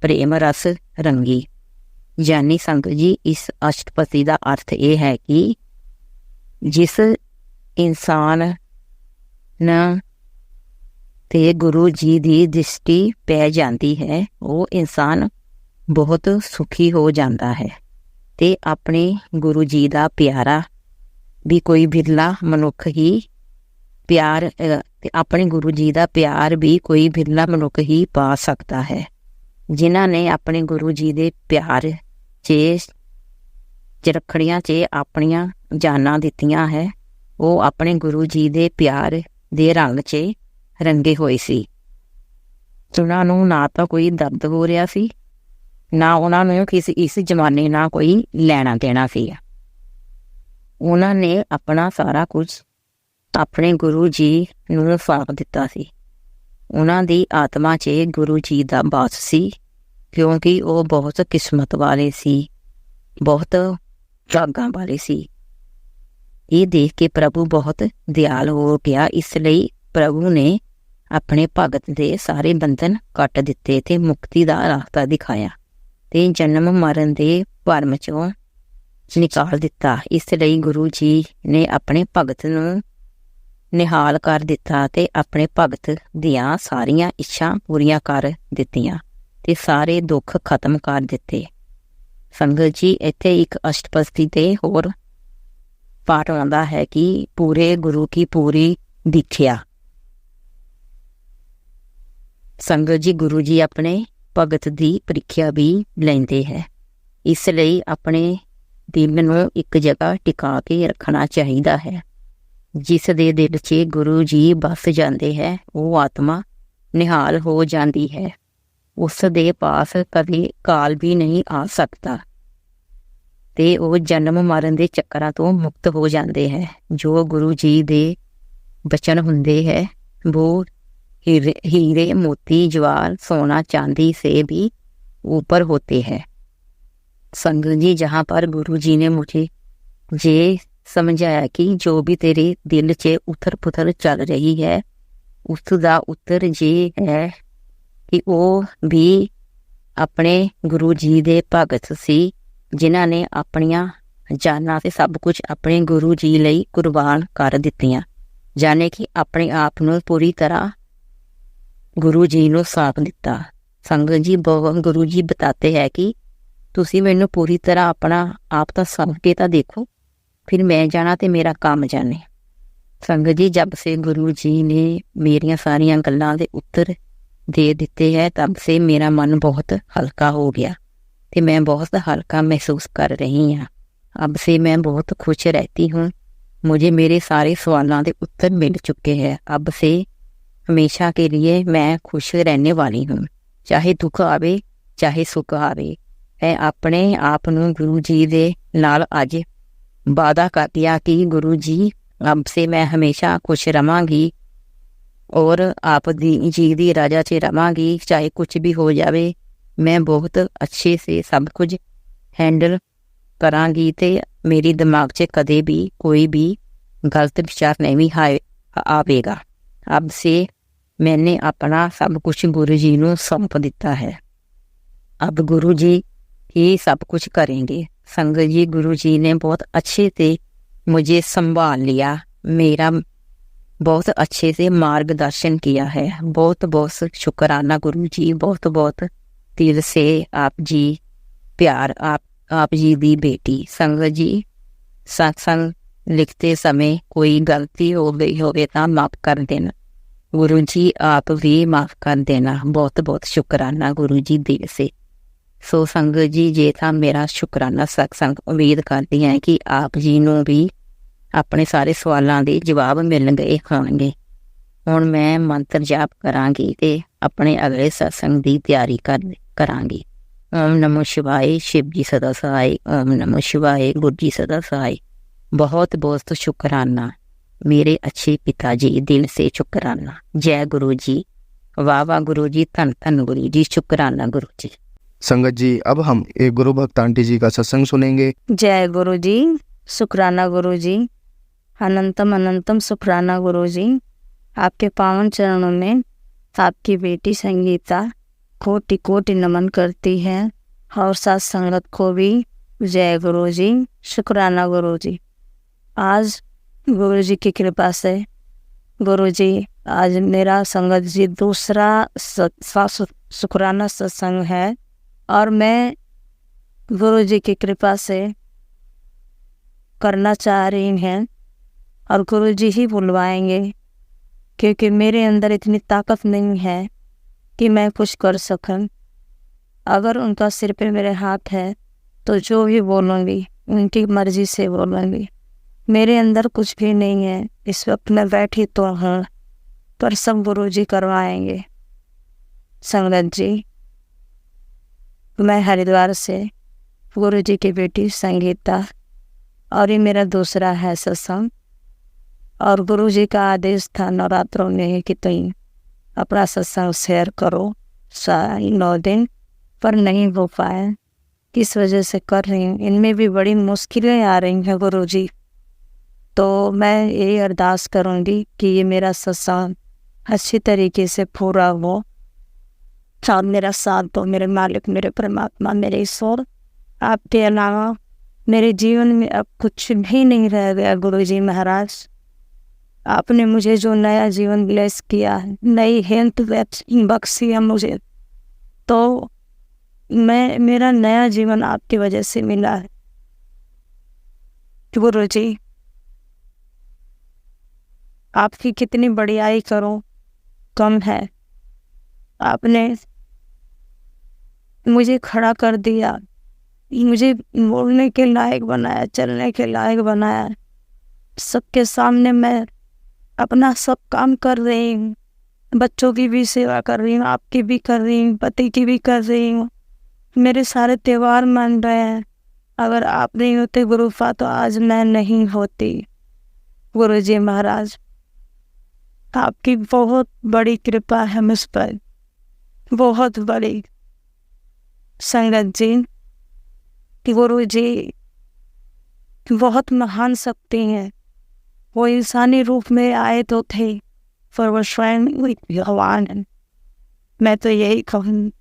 ਪ੍ਰੇਮ ਰਸ ਰੰਗੀ। ਯਾਨੀ ਸੰਗਤ ਜੀ, ਇਸ ਅਸ਼ਟਪਦੀ ਦਾ ਅਰਥ ਇਹ ਹੈ ਕਿ ਜਿਸ ਇਨਸਾਨ ਨਾ ਤੇ ਗੁਰੂ ਜੀ ਦੀ ਦ੍ਰਿਸ਼ਟੀ ਪੈ ਜਾਂਦੀ ਹੈ ਉਹ ਇਨਸਾਨ ਬਹੁਤ ਸੁਖੀ ਹੋ ਜਾਂਦਾ ਹੈ ਤੇ ਆਪਣੇ ਗੁਰੂ ਜੀ ਦਾ ਪਿਆਰਾ ਵੀ ਕੋਈ ਬਿਰਲਾ ਮਨੁੱਖ ਹੀ ਪਿਆਰ ਤੇ ਆਪਣੇ ਗੁਰੂ ਜੀ ਦਾ ਪਿਆਰ ਵੀ ਕੋਈ ਬਿਰਲਾ ਮਨੁੱਖ ਹੀ ਪਾ ਸਕਦਾ ਹੈ। ਜਿਨ੍ਹਾਂ ਨੇ ਆਪਣੇ ਗੁਰੂ ਜੀ ਦੇ ਪਿਆਰ 'ਚ ਰੱਖੜੀਆਂ 'ਚ ਆਪਣੀਆਂ ਜਾਨਾਂ ਦਿੱਤੀਆਂ ਹੈ, ਉਹ ਆਪਣੇ ਗੁਰੂ ਜੀ ਦੇ ਪਿਆਰ ਦੇ ਰੰਗ 'ਚ ਰੰਗੇ ਹੋਏ ਸੀ। ਉਹਨਾਂ ਨੂੰ ਨਾ ਤਾਂ ਕੋਈ ਦਰਦ ਹੋ ਰਿਹਾ ਸੀ, ਨਾ ਉਹਨਾਂ ਨੂੰ ਇਸ ਜ਼ਮਾਨੇ ਨਾਲ ਕੋਈ ਲੈਣਾ ਦੇਣਾ ਸੀ। ਉਹਨਾਂ ਨੇ ਆਪਣਾ ਸਾਰਾ ਕੁਝ ਆਪਣੇ ਗੁਰੂ ਜੀ ਨੂੰ ਸੌਂਪ ਦਿੱਤਾ ਸੀ। ਉਹਨਾਂ ਦੀ ਆਤਮਾ 'ਚ ਗੁਰੂ ਜੀ ਦਾ ਵਾਸ ਸੀ, ਕਿਉਂਕਿ ਉਹ ਬਹੁਤ ਕਿਸਮਤ ਵਾਲੇ ਸੀ, ਬਹੁਤ ਭਾਗਾਂ ਵਾਲੇ ਸੀ। ਇਹ ਦੇਖ ਕੇ ਪ੍ਰਭੂ ਬਹੁਤ ਦਿਆਲ ਹੋ ਗਿਆ। ਇਸ ਲਈ ਪ੍ਰਭੂ ਨੇ ਆਪਣੇ ਭਗਤ ਦੇ ਸਾਰੇ ਬੰਧਨ ਕੱਟ ਦਿੱਤੇ ਤੇ ਮੁਕਤੀ ਦਾ ਰਾਸਤਾ ਦਿਖਾਇਆ ਤੇ ਜਨਮ ਮਰਨ ਦੇ ਭਰਮ 'ਚੋਂ ਨਿਕਾਲ ਦਿੱਤਾ। ਇਸ ਲਈ ਗੁਰੂ ਜੀ ਨੇ ਆਪਣੇ ਭਗਤ ਨੂੰ ਨਿਹਾਲ ਕਰ ਦਿੱਤਾ ਤੇ ਆਪਣੇ ਭਗਤ ਦੀਆਂ ਸਾਰੀਆਂ ਇੱਛਾ ਪੂਰੀਆਂ ਕਰ ਦਿੱਤੀਆਂ ਤੇ ਸਾਰੇ ਦੁੱਖ ਖਤਮ ਕਰ ਦਿੱਤੇ। ਸੰਗਤ ਜੀ, ਇੱਥੇ ਇੱਕ ਅਸ਼ਟਪਦੀ ਤੇ ਹੋਰ ਪਾਠ ਆਉਂਦਾ ਹੈ ਕਿ ਪੂਰੇ ਗੁਰੂ ਕੀ ਪੂਰੀ ਦੀਖਿਆ। ਸੰਗਤ ਜੀ, ਗੁਰੂ ਜੀ ਆਪਣੇ ਭਗਤ ਦੀ ਪ੍ਰੀਖਿਆ ਵੀ ਲੈਂਦੇ ਹੈ। ਇਸ ਲਈ ਆਪਣੇ ਦਿਲ ਨੂੰ ਇੱਕ ਜਗ੍ਹਾ ਟਿਕਾ ਕੇ ਰੱਖਣਾ ਚਾਹੀਦਾ ਹੈ। ਜਿਸ ਦੇ ਦਿਲ 'ਚ ਗੁਰੂ ਜੀ ਵਸ ਜਾਂਦੇ ਹੈ ਉਹ ਆਤਮਾ ਨਿਹਾਲ ਹੋ ਜਾਂਦੀ ਹੈ। ਉਸ ਦੇ ਪਾਸ ਕਦੇ ਕਾਲ ਵੀ ਨਹੀਂ ਆ ਸਕਦਾ ਤੇ ਉਹ ਜਨਮ ਮਰਨ ਦੇ ਚੱਕਰਾਂ ਤੋਂ ਮੁਕਤ ਹੋ ਜਾਂਦੇ ਹੈ। ਜੋ ਗੁਰੂ ਜੀ ਦੇ ਬਚਨ ਹੁੰਦੇ ਹੈ ਉਹ हीरे मोती ज्वार सोना चांदी से भी ऊपर होते हैं। संगत जी, जहाँ पर गुरु जी ने मुझे ये समझाया कि जो भी तेरे दिल च उथल पुथल चल रही है उसका उत्तर ये है कि वो भी अपने गुरु जी दे भगत सी, जिन्हां ने अपनियां जानां ते सब कुछ अपने गुरु जी लई कुर्बान कर दित्तियां, जाने कि अपने आप नूं पूरी तरह गुरु जी ਨੂੰ ਸੌਂਪ ਦਿੱਤਾ। ਸੰਗਤ ਜੀ, ਗੁਰੂ ਜੀ ਬਤਾਤੇ ਹੈ ਕਿ ਤੁਸੀਂ ਮੈਨੂੰ ਪੂਰੀ ਤਰ੍ਹਾਂ ਆਪਣਾ ਆਪ ਤਾਂ ਸੌਂਪ ਕੇ ਤਾਂ ਦੇਖੋ, ਫਿਰ ਮੈਂ ਜਾਣਾ ਤੇ ਮੇਰਾ ਕੰਮ ਜਾਣੇ। ਸੰਗਤ ਜੀ, ਜਬ ਸੇ ਗੁਰੂ ਜੀ ਨੇ ਮੇਰੀਆਂ ਸਾਰੀਆਂ ਗੱਲਾਂ ਦੇ ਉੱਤਰ ਦੇ ਦਿੱਤੇ ਹੈ ਤਬ ਸੇ ਮੇਰਾ ਮਨ ਬਹੁਤ ਹਲਕਾ ਹੋ ਗਿਆ ਤੇ मैं बहुत हल्का महसूस कर रही हूँ। अब से मैं बहुत खुश रहती हूँ। मुझे मेरे सारे सवालों के उत्तर मिल चुके हैं। अब से हमेशा के लिए मैं खुश रहने वाली हूँ, चाहे दुख आवे चाहे सुख आवे। मैं अपने आप नूं गुरु जी दे नाल अज वादा कर दिया कि गुरु जी अब से मैं हमेशा खुश रवांगी और आप जी दी राजा च रवांगी, चाहे कुछ भी हो जावे। मैं बहुत अच्छे से सब कुछ हैंडल करांगी ते मेरे दिमाग 'ਚ कदे भी कोई भी गलत विचार नहीं आवेगा। अब से मैंने अपना सब कुछ गुरु जी नूं सौंप दिता है। अब गुरु जी ही सब कुछ करेंगे। संगत जी, गुरु जी ने बहुत अच्छे से मुझे संभाल लिया, मेरा बहुत अच्छे से मार्गदर्शन किया है। बहुत बहुत शुक्राना गुरु जी, बहुत बहुत दिल से आप जी प्यार। आप जी दी बेटी। संगत जी, सत्संग लिखते समय कोई गलती हो गई होवे तां माफ़ कर देना। गुरु जी आप भी माफ़ कर देना। बहुत बहुत शुक्राना गुरु जी दिल से। सो संगत जी, जे था मेरा शुक्राना सत्संग। उम्मीद करती हैं कि आप जी नूं भी अपने सारे सवालों के जवाब मिल गए होंगे। हुण मैं मंत्र जाप करांगी ते अपने अगले सत्संग की तैयारी करांगी। ओम नमो शिवाय। शिव जी सदा सहाय। ओम नमो शिवाय। गुरु जी सदा सहाय। बहुत बहुत शुक्राना मेरे अच्छे पिताजी, दिल से शुक्राना। जय गुरु जी। वाह वाह गुरु जी, धन धन गुरु जी, शुक्राना गुरु जी। संगत जी, अब हम एक गुरु भक्त आंटी जी का सत्संग सुनेंगे। जय गुरु जी, शुक्राना गुरु जी, अनंतम अनंतम शुक्राना गुरु जी। आपके पावन चरणों में आपकी बेटी संगीता कोटि कोटि नमन करती है और साथ संगत को भी। जय गुरु जी, शुक्राना गुरु जी। आज गुरु जी की कृपा से गुरु जी, आज मेरा संगत जी दूसरा शुक्राना सत्संग है और मैं गुरु जी की कृपा से करना चाह रही हैं और गुरु जी ही बुलवाएंगे, क्योंकि मेरे अंदर इतनी ताकत नहीं है कि मैं कुछ कर सकूं। अगर उनका सिर पे मेरे हाथ है तो जो भी बोलूँगी उनकी मर्जी से बोलूँगी। मेरे अंदर कुछ भी नहीं है, इस वक्त मैं बैठी तो हूँ, पर सब गुरु जी करवाएंगे। संगत जी, मैं हरिद्वार से गुरु जी की बेटी संगीता और ये मेरा दूसरा है सत्संग। और गुरु जी का आदेश था नवरात्रों में कि तुम अपना सत्संग शेयर करो 9 दिन, पर नहीं हो पाया। किस वजह से कर रही हूँ, इनमें भी बड़ी मुश्किलें आ रही हैं गुरु जी। तो मैं यही अरदास करूँगी कि ये मेरा सत्संग अच्छी तरीके से पूरा हो और मेरा साथ दो मेरे मालिक, मेरे परमात्मा, मेरे ईश्वर। आपके अलावा मेरे जीवन में अब कुछ भी नहीं रह गया गुरु जी महाराज। आपने मुझे जो नया जीवन ब्लेस किया है, नई हेल्थ बख्शी है मुझे, तो मेरा नया जीवन आपकी वजह से मिला है गुरु जी। आपकी कितनी बड़ाई करो कम है। आपने मुझे खड़ा कर दिया, मुझे बोलने के लायक बनाया, चलने के लायक बनाया। सबके सामने मैं अपना सब काम कर रही हूँ, बच्चों की भी सेवा कर रही हूँ, आपकी भी कर रही हूँ, पति की भी कर रही हूँ। मेरे सारे त्यौहार मान रहे हैं। अगर आप नहीं होते गुरुफा तो आज मैं नहीं होती। गुरु जी महाराज, आपकी बहुत बड़ी कृपा है मुझ पर, बहुत बड़ी। संगत जी, गुरु जी बहुत महान शक्ति हैं। वो इंसानी रूप में आए तो थे, पर वो स्वयं भगवान है। मैं तो यही कहूँ,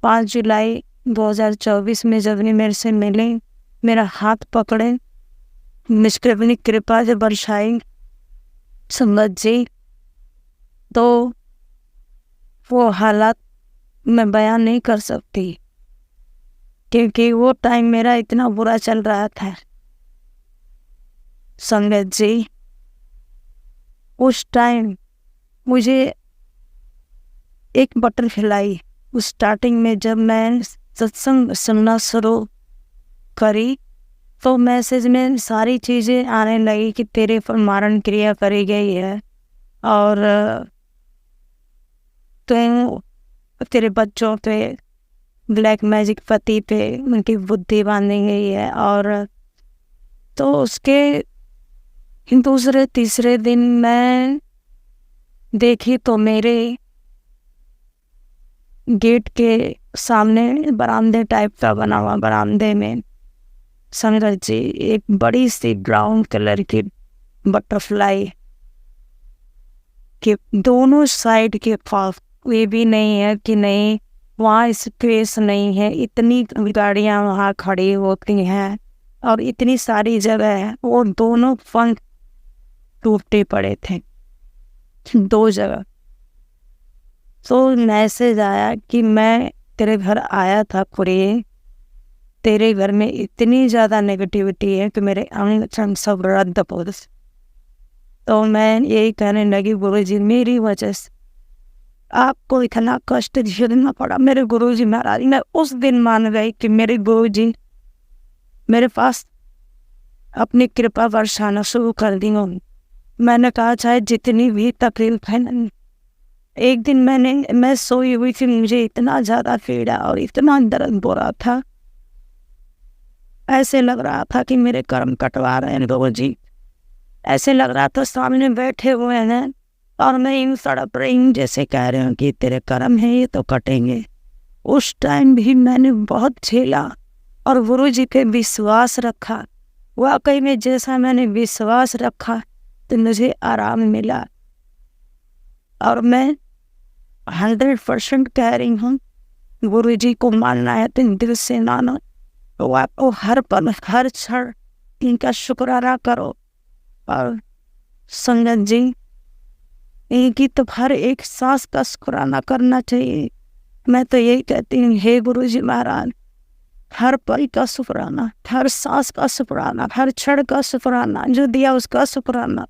5 जुलाई 2024 में जब भी मेरे से मिले, मेरा हाथ पकड़े, मुझ पर अपनी कृपा से बरसाई संगत जी, तो वो हालात मैं बयान नहीं कर सकती, क्योंकि वो टाइम मेरा इतना बुरा चल रहा था। संगत जी, उस टाइम मुझे एक बटरफ्लाई, उस स्टार्टिंग में जब मैं सत्संग सुनना शुरू करी तो मैसेज में सारी चीज़ें आने लगी कि तेरे पर मारण क्रिया करी गई है और तेरे बच्चों पे ब्लैक मैजिक, पति पे उनकी बुद्धि बांधी गई है। और तो उसके दूसरे तीसरे दिन मैं देखी तो मेरे गेट के सामने बरामदे टाइप का बना हुआ, बरामदे में संगत जी एक बड़ी सी ब्राउन कलर की बटरफ्लाई के दोनों साइड के पास, ये भी नहीं है कि नहीं वहाँ स्पेस नहीं है, इतनी गाड़ियाँ वहाँ खड़ी होती हैं और इतनी सारी जगह है, वो दोनों पंख टूटे पड़े थे 2 जगह। तो मैसेज आया कि मैं तेरे घर आया था कुरियर, तेरे घर में इतनी ज़्यादा नेगेटिविटी है कि मेरे अंग सब रद्द हो। तो मैं यही कहने लगी, गुरुजी मेरी वजह से आपको इतना कष्ट झेलना पड़ा। मेरे गुरुजी महाराज, मैं उस दिन मान गई कि मेरे गुरुजी मेरे पास अपनी कृपा बरसाना शुरू कर दी। मैंने कहा चाहे जितनी भी तकलीफ है ना, एक दिन मैं सोई हुई थी, मुझे इतना ज़्यादा पीड़ा और इतना दर्द हो रहा था, ऐसे लग रहा था कि मेरे कर्म कटवा रहे हैं गुरुजी। ऐसे लग रहा था सामने बैठे हुए हैं और मैं यूँ तड़प रही हूँ जैसे कह रहे हूँ कि तेरे कर्म है ये तो कटेंगे। उस टाइम भी मैंने बहुत झेला और गुरुजी पे विश्वास रखा। वाकई में जैसा मैंने विश्वास रखा तो मुझे आराम मिला। और मैं 100% कह रही हूँ, गुरुजी को मानना है तो दिल से मानो। तो आपको हर पल हर क्षण इनका शुक्राना करो। और संगत जी, इनकी तो हर एक सांस का शुक्राना करना चाहिए। मैं तो यही कहती हूँ, हे गुरुजी महाराज, हर पल का शुक्राना, हर सांस का शुक्राना, हर क्षण का शुक्राना, जो दिया उसका शुक्राना,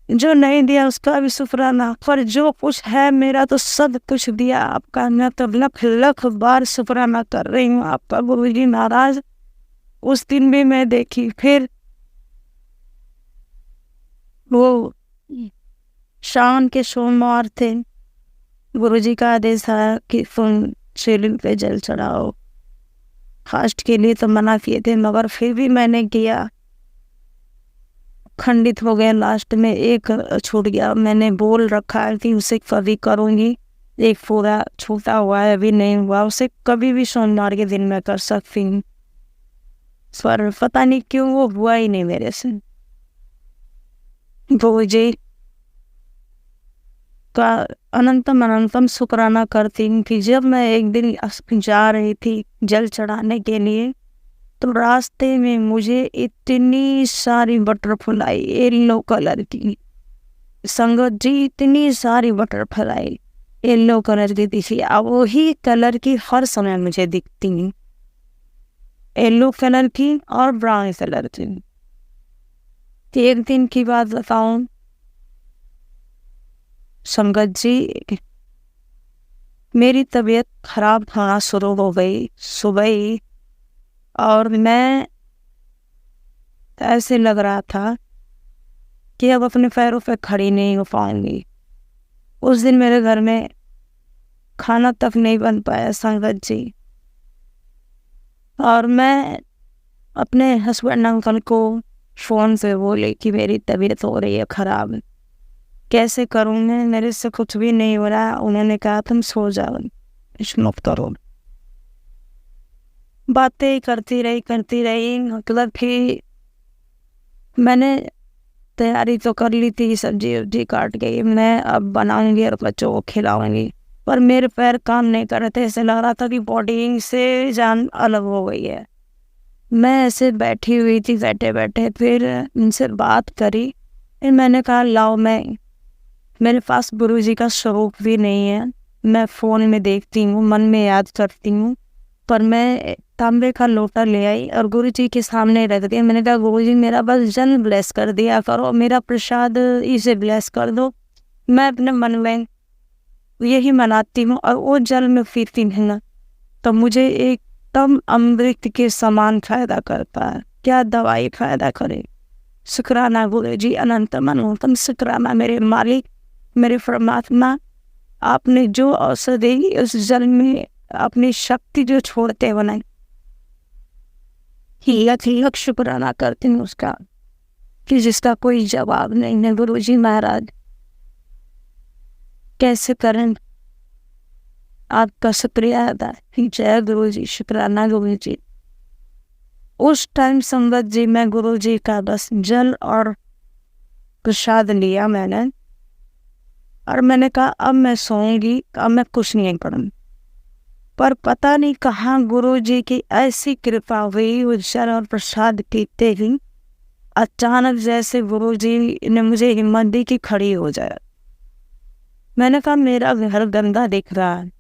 जो नहीं दिया उसका भी शुक्राना, पर जो कुछ है मेरा तो सब कुछ दिया आपका। मैं तो लख लख बार शुक्राना कर रही हूँ आपका गुरुजी महाराज। उस दिन भी मैं देखी, फिर वो शाम के सोमवार थे, गुरुजी का आदेश आया कि तुम शिवलिंग पे जल चढ़ाओ। फास्ट के लिए तो मना किए थे, मगर फिर भी मैंने किया। खंडित हो गए, लास्ट में एक छूट गया। मैंने बोल रखा है कि उसे कभी करूँगी, एक पूरा छूटा हुआ है, अभी नहीं हुआ, उसे कभी भी सोमवार के दिन मैं कर सकती हूँ। पर पता नहीं क्यों वो हुआ ही नहीं मेरे से। गुरुजी का अनंतम शुक्राना करती हूँ कि जब मैं एक दिन जा रही थी जल चढ़ाने के लिए, तो रास्ते में मुझे इतनी सारी बटरफ्लाई येलो कलर की, संगत जी इतनी सारी बटरफ्लाई येलो कलर की दिखी। अब वही कलर की हर समय मुझे दिखती हैं, येलो कलर की और ब्राउन कलर की। एक दिन की बात बताऊं संगत जी, मेरी तबीयत खराब होना शुरू हो गई सुबह ही, और मैं ऐसे लग रहा था कि अब अपने पैरों पे खड़ी नहीं हो पाऊंगी। उस दिन मेरे घर में खाना तक नहीं बन पाया संगत जी, और मैं अपने हस्बैंड अंकल को फ़ोन से बोली कि मेरी तबीयत हो रही है ख़राब, कैसे करूँ मैं, मेरे से कुछ भी नहीं हो रहा। उन्होंने कहा तुम सो जाओ, मत करो। बातें करती रही, मतलब कि मैंने तैयारी तो कर ली थी, सब्जी उब्जी काट गई, मैं अब बनाऊंगी और बच्चों को खिलाऊंगी, पर मेरे पैर काम नहीं कर रहे थे। ऐसे लग रहा था कि बॉडी से जान अलग हो गई है। मैं ऐसे बैठी हुई थी, बैठे बैठे फिर उनसे बात करी। फिर मैंने कहा लाओ, मेरे पास गुरुजी का स्वरूप भी नहीं है, मैं फ़ोन में देखती हूँ, मन में याद करती हूँ, पर मैं तांबे का लोटा ले आई और गुरुजी के सामने रख दिया। मैंने कहा गुरुजी मेरा बस जल ब्लेस कर दिया करो, मेरा प्रसाद इसे ब्लेस कर दो। मैं अपने मन में यही मनाती हूँ, और वो जल में पीती हूँ ना तो मुझे एकदम अमृत के समान फायदा करता है। क्या दवाई फायदा करे। शुक्राना गुरुजी, अनंतम शुक्राना मेरे मालिक, मेरे परमात्मा, आपने जो औषधि उस जल में अपनी शक्ति जो छोड़ते बनाई, लख शुक्राना करती हूँ उसका, कि जिसका कोई जवाब नहीं है। गुरुजी महाराज कैसे करें, आपका शुक्रिया अदा। जय गुरु जी, शुक्राना गुरु जी। उस टाइम संगत जी मैं गुरु जी का बस जल और प्रसाद लिया मैंने, और मैंने कहा अब मैं सोऊंगी, अब मैं कुछ नहीं करूँगी। पर पता नहीं कहाँ गुरु जी की ऐसी कृपा हुई, उस जल और प्रसाद पीते ही अचानक जैसे गुरु जी ने मुझे हिम्मत दी कि खड़ी हो जाए। मैंने कहा मेरा घर गंदा दिख रहा है,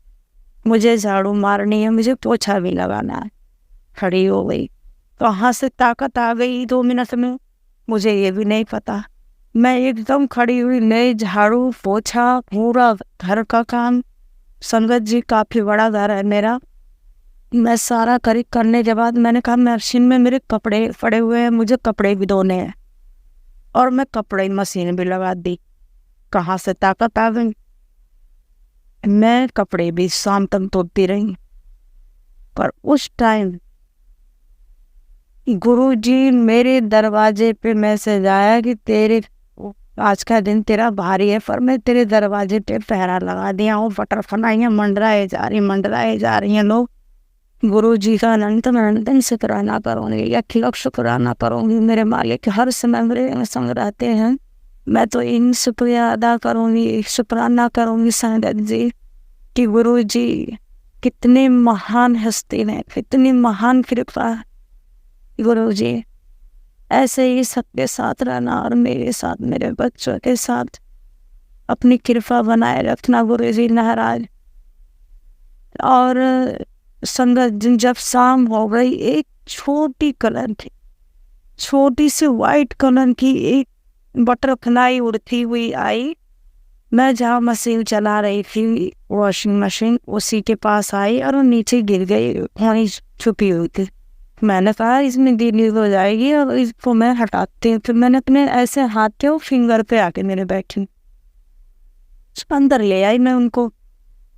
मुझे झाड़ू मारनी है, मुझे पोछा भी लगाना है। खड़ी हो गई। कहाँ से ताकत आ गई 2 मिनट में, मुझे ये भी नहीं पता। मैं एकदम खड़ी हुई, नए झाड़ू पोछा पूरा घर का काम। संगत जी काफ़ी बड़ा घर है मेरा। मैं सारा करने के बाद मैंने कहा मशीन में मेरे कपड़े पड़े हुए हैं, मुझे कपड़े भी धोने हैं, और मैं कपड़े मशीन भी लगा दी। कहाँ से ताकत आ गई। मैं कपड़े भी शाम तक धोती रही। पर उस टाइम गुरुजी मेरे दरवाजे पे मैसेज आया कि तेरे आज का दिन तेरा भारी है, पर मैं तेरे दरवाजे पे पहरा लगा दिया हूँ। बटरफ्लाइयाँ मंडराए जा रही हैं लोग। गुरुजी का अनंत शुक्राना करूँगी, अखिलक शुक्राना करूँगी। मेरे मालिक हर समय मेरे संग रहते हैं, मैं तो इन शुक्रिया अदा करूँगी, शुक्राना करूँगी संगत जी कि गुरु जी कितने महान हस्ती हैं, कितनी महान कृपा। गुरु जी ऐसे ही सबके साथ रहना और मेरे साथ, मेरे बच्चों के साथ अपनी कृपा बनाए रखना गुरु जी महाराज। और संगत जी जब शाम हो गई, एक छोटी सी वाइट कलर की एक बटरफ्लाई उड़ती हुई आई। मैं जहाँ मशीन चला रही थी, वॉशिंग मशीन, उसी के पास आई और वो नीचे गिर गई, वहीं छुपी हुई थी। मैंने कहा इसमें डिलीट हो जाएगी और इसको मैं हटाती हूँ। फिर मैंने अपने ऐसे हाथ के फिंगर पे आके मेरे बैठी, अंदर ले आई मैं उनको।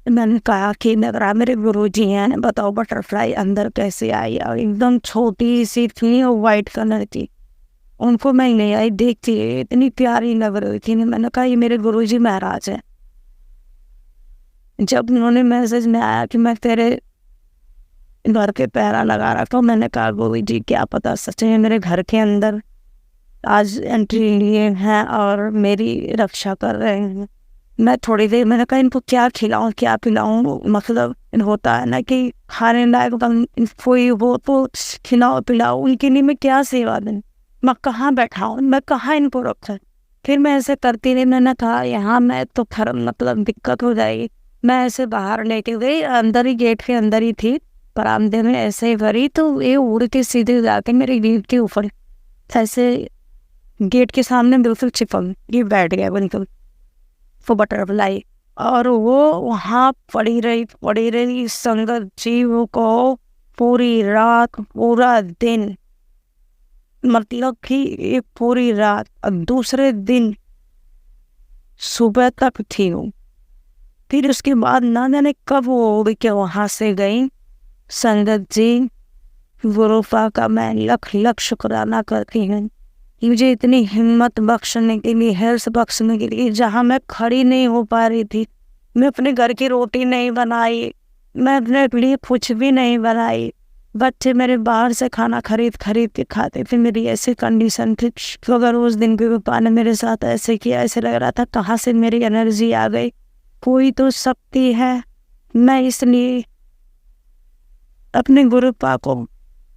मैंने कहा कि नगरा मेरे गुरुजी हैं, बताओ बटरफ्लाई अंदर कैसे आई। और एकदम छोटी सी थी और वाइट कलर की। उनको मैं ले आई, देखती इतनी प्यारी लग रही थी। मैंने कहा ये मेरे गुरुजी महाराज हैं। जब उन्होंने मैसेज में आया कि मैं तेरे घर के पहरा लगा रखा हूँ, मैंने कहा गुरुजी क्या पता सच है मेरे घर के अंदर आज एंट्री लिए हैं और मेरी रक्षा कर रहे हैं। मैं थोड़ी देर मैंने कहा इनको क्या खिलाऊं क्या पिलाऊं, मतलब होता है ना कि खाने लायक कोई हो तो खिलाओ पिलाओ, उनके लिए मैं क्या सेवा दूं, मैं कहाँ बैठाऊं, मैं कहाँ इनको रखूं। फिर मैं ऐसे करती रही। मैंने कहा यहाँ मैं तो खर मतलब दिक्कत हो जाएगी। मैं ऐसे बाहर लेके गई, अंदर ही गेट के अंदर ही थी, बरामदे में ऐसे ही भरी तो ये उड़ के सीधे जाके मेरे गेट के ऊपर ऐसे गेट के सामने बिल्कुल चिपक ये बैठ गया बिल्कुल वो बटरफ्लाई। और वो वहाँ पड़ी रही संगत जी को पूरी रात पूरा दिन, मतलब कि एक पूरी रात। और दूसरे दिन सुबह तक थी वो। फिर उसके बाद ना जाने कब वो उड़ के वहाँ से गई। संगत जी गुरु पाक का मैं लख लख शुक्राना करती हूँ, मुझे इतनी हिम्मत बख्शने के लिए, हेल्थ बख्शने के लिए। जहाँ मैं खड़ी नहीं हो पा रही थी, मैं अपने घर की रोटी नहीं बनाई, मैं अपने लिए कुछ भी नहीं बनाई। बच्चे मेरे बाहर से खाना खरीद के खाते थे। मेरी ऐसी कंडीशन थी, तो अगर उस दिन भी पापा ने मेरे साथ ऐसे किया, ऐसे लग रहा था कहाँ से मेरी एनर्जी आ गई। कोई तो शक्ति है। मैं इसलिए अपने गुरु पाक को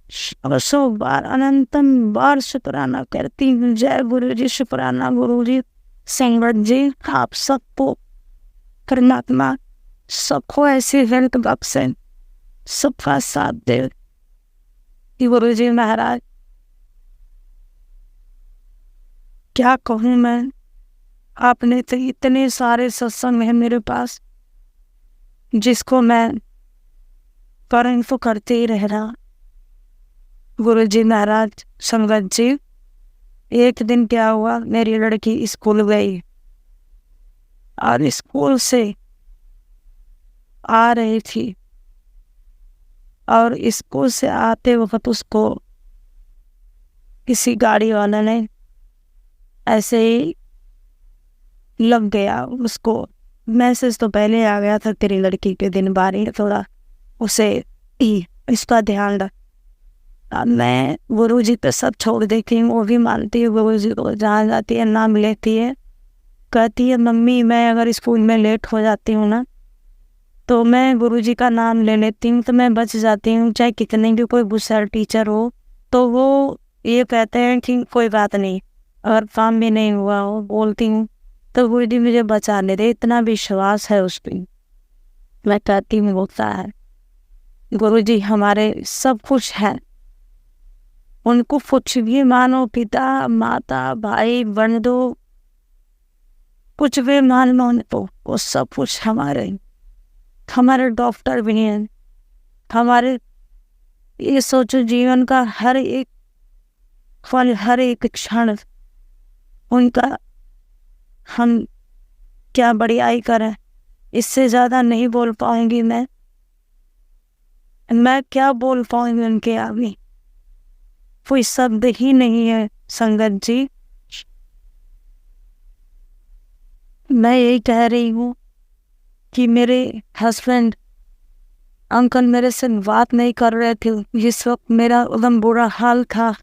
100 बार अनंतम बार शुक्राना करती हूँ। जय गुरु जी, शुक्राना गुरु जी। संगत जी आप सबको परमात्मा सबको ऐसी हेल्थ बख्शे, सबका साथ दे गुरु जी महाराज। क्या कहूँ मैं, आपने तो इतने सारे सत्संग हैं मेरे पास जिसको मैं करें तो करते ही रह रहा। गुरु जी महाराज, संगत जी, एक दिन क्या हुआ, मेरी लड़की स्कूल गई और स्कूल से आ रही थी और स्कूल से आते वक्त उसको किसी गाड़ी वाले ने ऐसे ही लग गया उसको मैसेज तो पहले आ गया था, तेरी लड़की के दिन बारी थोड़ा उसे इसका ध्यान रख। अब मैं गुरुजी पे सब छोड़ देती हूँ, वो भी मानती है गुरुजी को, जहाँ जाती है नाम लेती है, कहती है मम्मी मैं अगर स्कूल में लेट हो जाती हूँ ना तो मैं गुरुजी का नाम ले लेती हूँ तो मैं बच जाती हूँ, चाहे कितने भी कोई गुस्सा टीचर हो तो वो ये कहते हैं कि कोई बात नहीं, अगर काम भी नहीं हुआ हो बोलती हूँ तो गुरुजी मुझे बचा ले दे, इतना विश्वास है उस पर। मैं कहती हूँ होता है, गुरुजी हमारे सब कुछ है, उनको कुछ भी मानो, पिता माता भाई बंधु कुछ भी मान लो उनको, वो सब कुछ हमारे डॉक्टर भी हैं, हमारे ये सोचो जीवन का हर एक पल हर एक क्षण उनका हम क्या बड़ाई करें, इससे ज़्यादा नहीं बोल पाऊंगी मैं क्या बोल पाऊंगी उनके आगे, कोई शब्द ही नहीं है संगत जी। मैं यही कह रही हूँ कि मेरे हस्बैंड अंकल मेरे से बात नहीं कर रहे थे, जिस वक्त मेरा एकदम बुरा हाल था,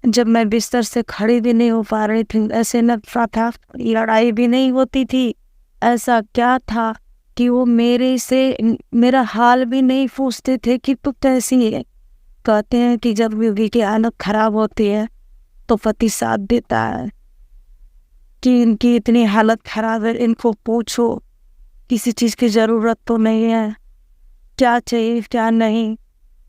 जब मैं बिस्तर से खड़ी भी नहीं हो पा रही थी, ऐसे लगता था लड़ाई भी नहीं होती थी, ऐसा क्या था कि वो मेरे से मेरा हाल भी नहीं पूछते थे कि तू कैसी है। कहते हैं कि जब बीवी की हालत खराब होती है तो पति साथ देता है कि इनकी इतनी हालत खराब है, इनको पूछो किसी चीज़ की ज़रूरत तो नहीं है, क्या चाहिए क्या नहीं।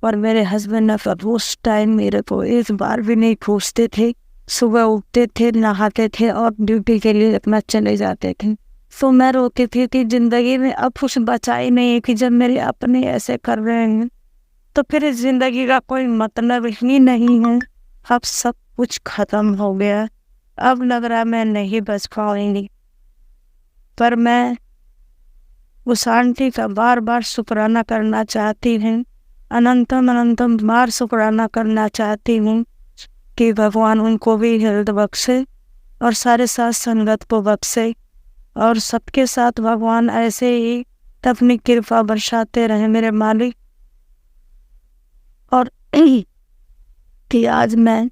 पर मेरे हस्बैंड ने उस टाइम मेरे को एक बार भी नहीं पूछते थे, सुबह उठते थे नहाते थे और ड्यूटी के लिए अपना चले जाते थे। तो मैं रोती थी कि ज़िंदगी में अब कुछ बचा ही नहीं है, कि जब मेरे अपने ऐसे कर रहे हैं तो फिर इस ज़िंदगी का कोई मतलब ही नहीं है, अब सब कुछ ख़त्म हो गया, अब लग रहा मैं नहीं बच पाऊंगी। पर मैं उस आंटी का बार बार शुक्राना करना चाहती हूँ, अनंतम बार शुक्राना करना चाहती हूँ कि भगवान उनको भी हेल्थ बख्शे और सारे साथ संगत को बख्शे और सबके साथ भगवान ऐसे ही अपनी कृपा बरसाते रहे मेरे मालिक। और कि आज मैं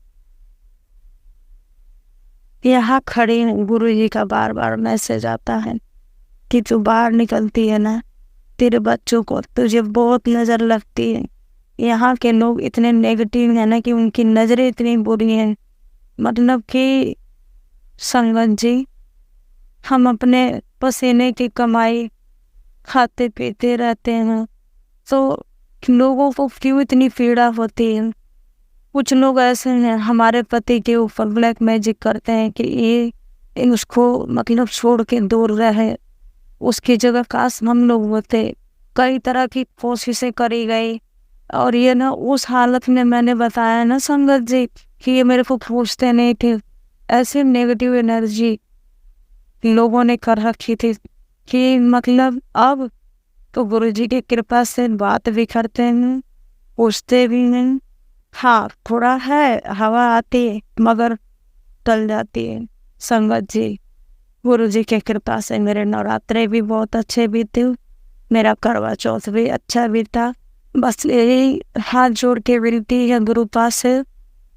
यहाँ खड़ी हूँ, गुरु जी का बार बार मैसेज आता है कि तू बाहर निकलती है ना, तेरे बच्चों को तुझे बहुत नज़र लगती है। यहाँ के लोग इतने नेगेटिव हैं ना कि उनकी नज़रें इतनी बुरी हैं, मतलब कि संगत जी हम अपने पसीने की कमाई खाते पीते रहते हैं तो लोगों को क्यों इतनी पीड़ा होती है। कुछ लोग ऐसे हैं हमारे पति के ऊपर ब्लैक मैजिक करते हैं कि ये उसको मतलब छोड़ के दूर रहे, उसकी जगह काश हम लोग होते। कई तरह की कोशिशें करी गई और ये ना उस हालत में मैंने बताया ना संगत जी कि ये मेरे को पूछते नहीं थे, ऐसे नेगेटिव एनर्जी लोगों ने कर रखी थी कि मतलब अब तो गुरुजी की कृपा से बात भी करते हैं, पूछते भी हैं। हाँ थोड़ा है हवा आती है मगर टल जाती है संगत जी। गुरुजी की कृपा से मेरे नवरात्रे भी बहुत अच्छे बीते, मेरा करवा चौथ भी अच्छा बीता। बस यही हाथ जोड़ के विनती है गुरु पास से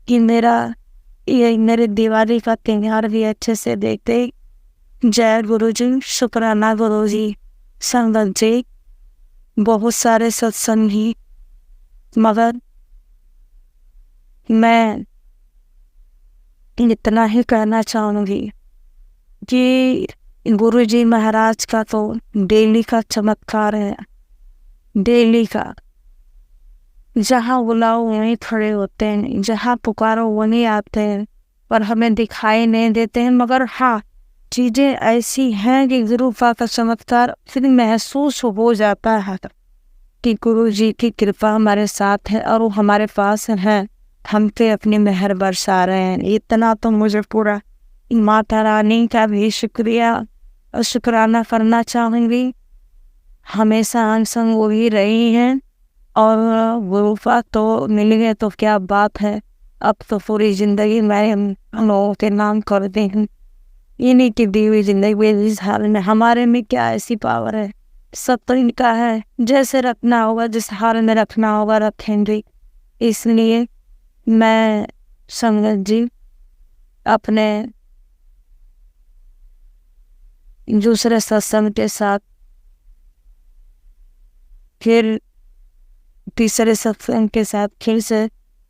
कि मेरे दिवाली का त्योहार भी अच्छे से देखते। जय गुरु जी, शुक्राना गुरु जी। संगत जी बहुत सारे सत्संग ही, मगर मैं इतना ही कहना चाहूँगी कि गुरु जी महाराज का तो डेली का चमत्कार है, डेली का। जहाँ बुलाओ वहीं खड़े होते हैं, जहाँ पुकारो वहीं आते हैं, पर हमें दिखाई नहीं देते हैं। मगर हाँ चीज़ें ऐसी हैं कि गुरु का चमत्कार फिर महसूस हो जाता है कि गुरु जी की कृपा हमारे साथ है और वो हमारे पास है, हम पे अपनी मेहर बरसा रहे हैं। इतना तो मुझे पूरा माता रानी का भी शुक्रिया और शुक्राना करना चाहूँगी। हमेशा अनसंग वो ही रही हैं और गुरु का तो मिल गए तो क्या बात है, अब तो पूरी ज़िंदगी मैं हम लोगों के नाम कर दी हूँ। इन्हीं की दी हुई जिंदगी में इस हाल में हमारे में क्या ऐसी पावर है, सब तो इनका है। जैसे रखना होगा, जिस हाल में रखना होगा रखेंगे। इसलिए मैं संगत जी अपने दूसरे सत्संग के साथ फिर तीसरे सत्संग के साथ फिर से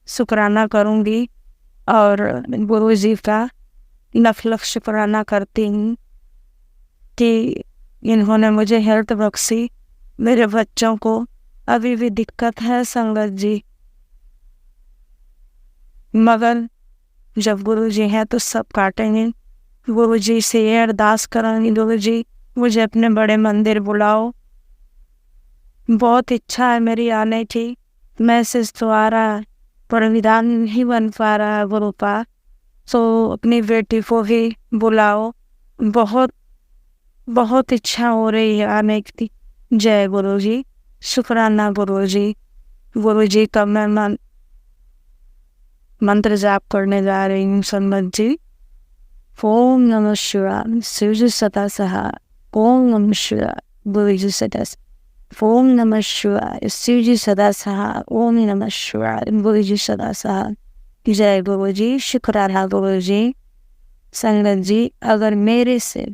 शुक्राना करूंगी और गुरु जी का लख लख शुक्राना करती हूँ कि इन्होंने मुझे हेल्थ बख्शी। मेरे बच्चों को अभी भी दिक्कत है संगत जी, मगर जब गुरु जी हैं तो सब काटेंगे। गुरु जी से ये अरदास करेंगे, गुरु जी मुझे अपने बड़े मंदिर बुलाओ। बहुत इच्छा है मेरी आने की, मैसेज तो आ रहा है पर विधान नहीं बन पा रहा है गुरु का। तो अपनी बेटी को भी बुलाओ, बहुत बहुत इच्छा हो रही है आने की। जय गुरु जी, शुक्राना गुरु जी। गुरु जी का मैं मंत्र जाप करने जा रही हूँ संगत जी। ओम नमः शिवाय, शिव जी सदा सहाय। ओम नमः शिवाय, गुरु जी सदा। ओम नमः शिवाय, शिव जी सदा सहाय। ओम नमः शिवाय, गुरु जी सदा सहाय। जय गुरु जी, शुक्राना गुरु जी। संगत जी, अगर मेरे से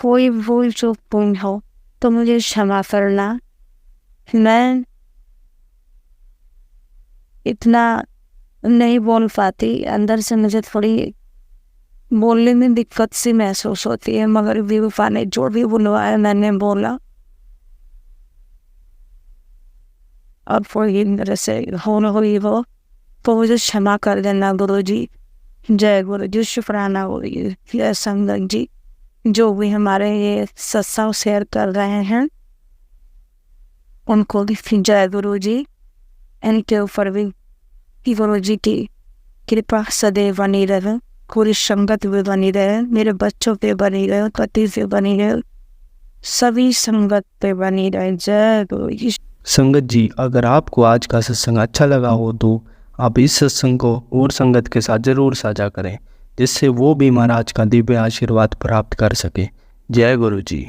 कोई भूल चूक पूर्ण हो तो मुझे क्षमा करना। मैं इतना नहीं बोल पाती, अंदर से मुझे थोड़ी बोलने में दिक्कत सी महसूस होती है, मगर विरूपा ने जो भी बुलवाया मैंने बोला और कोई मेरे से हो न हुई हो तो मुझे क्षमा कर देना गुरु जी। जय गुरु जी, शुक्राना गुरु जी। जय संगत जी, जो भी हमारे ये सत्संग शेयर कर रहे हैं उनको भी जय गुरु जी। इनके ऊपर भी गुरु जी की कृपा सदैव बनी रहे, पूरी संगत भी बनी रहे, मेरे बच्चों पे बनी रहे, पति पे बनी रहे, सभी संगत पे बनी रहे। जय गुरु जी। संगत जी, अगर आपको आज का सत्संग अच्छा लगा हो तो आप इस सत्संग को और संगत के साथ ज़रूर साझा करें, जिससे वो भी महाराज का दिव्य आशीर्वाद प्राप्त कर सके। जय गुरु जी।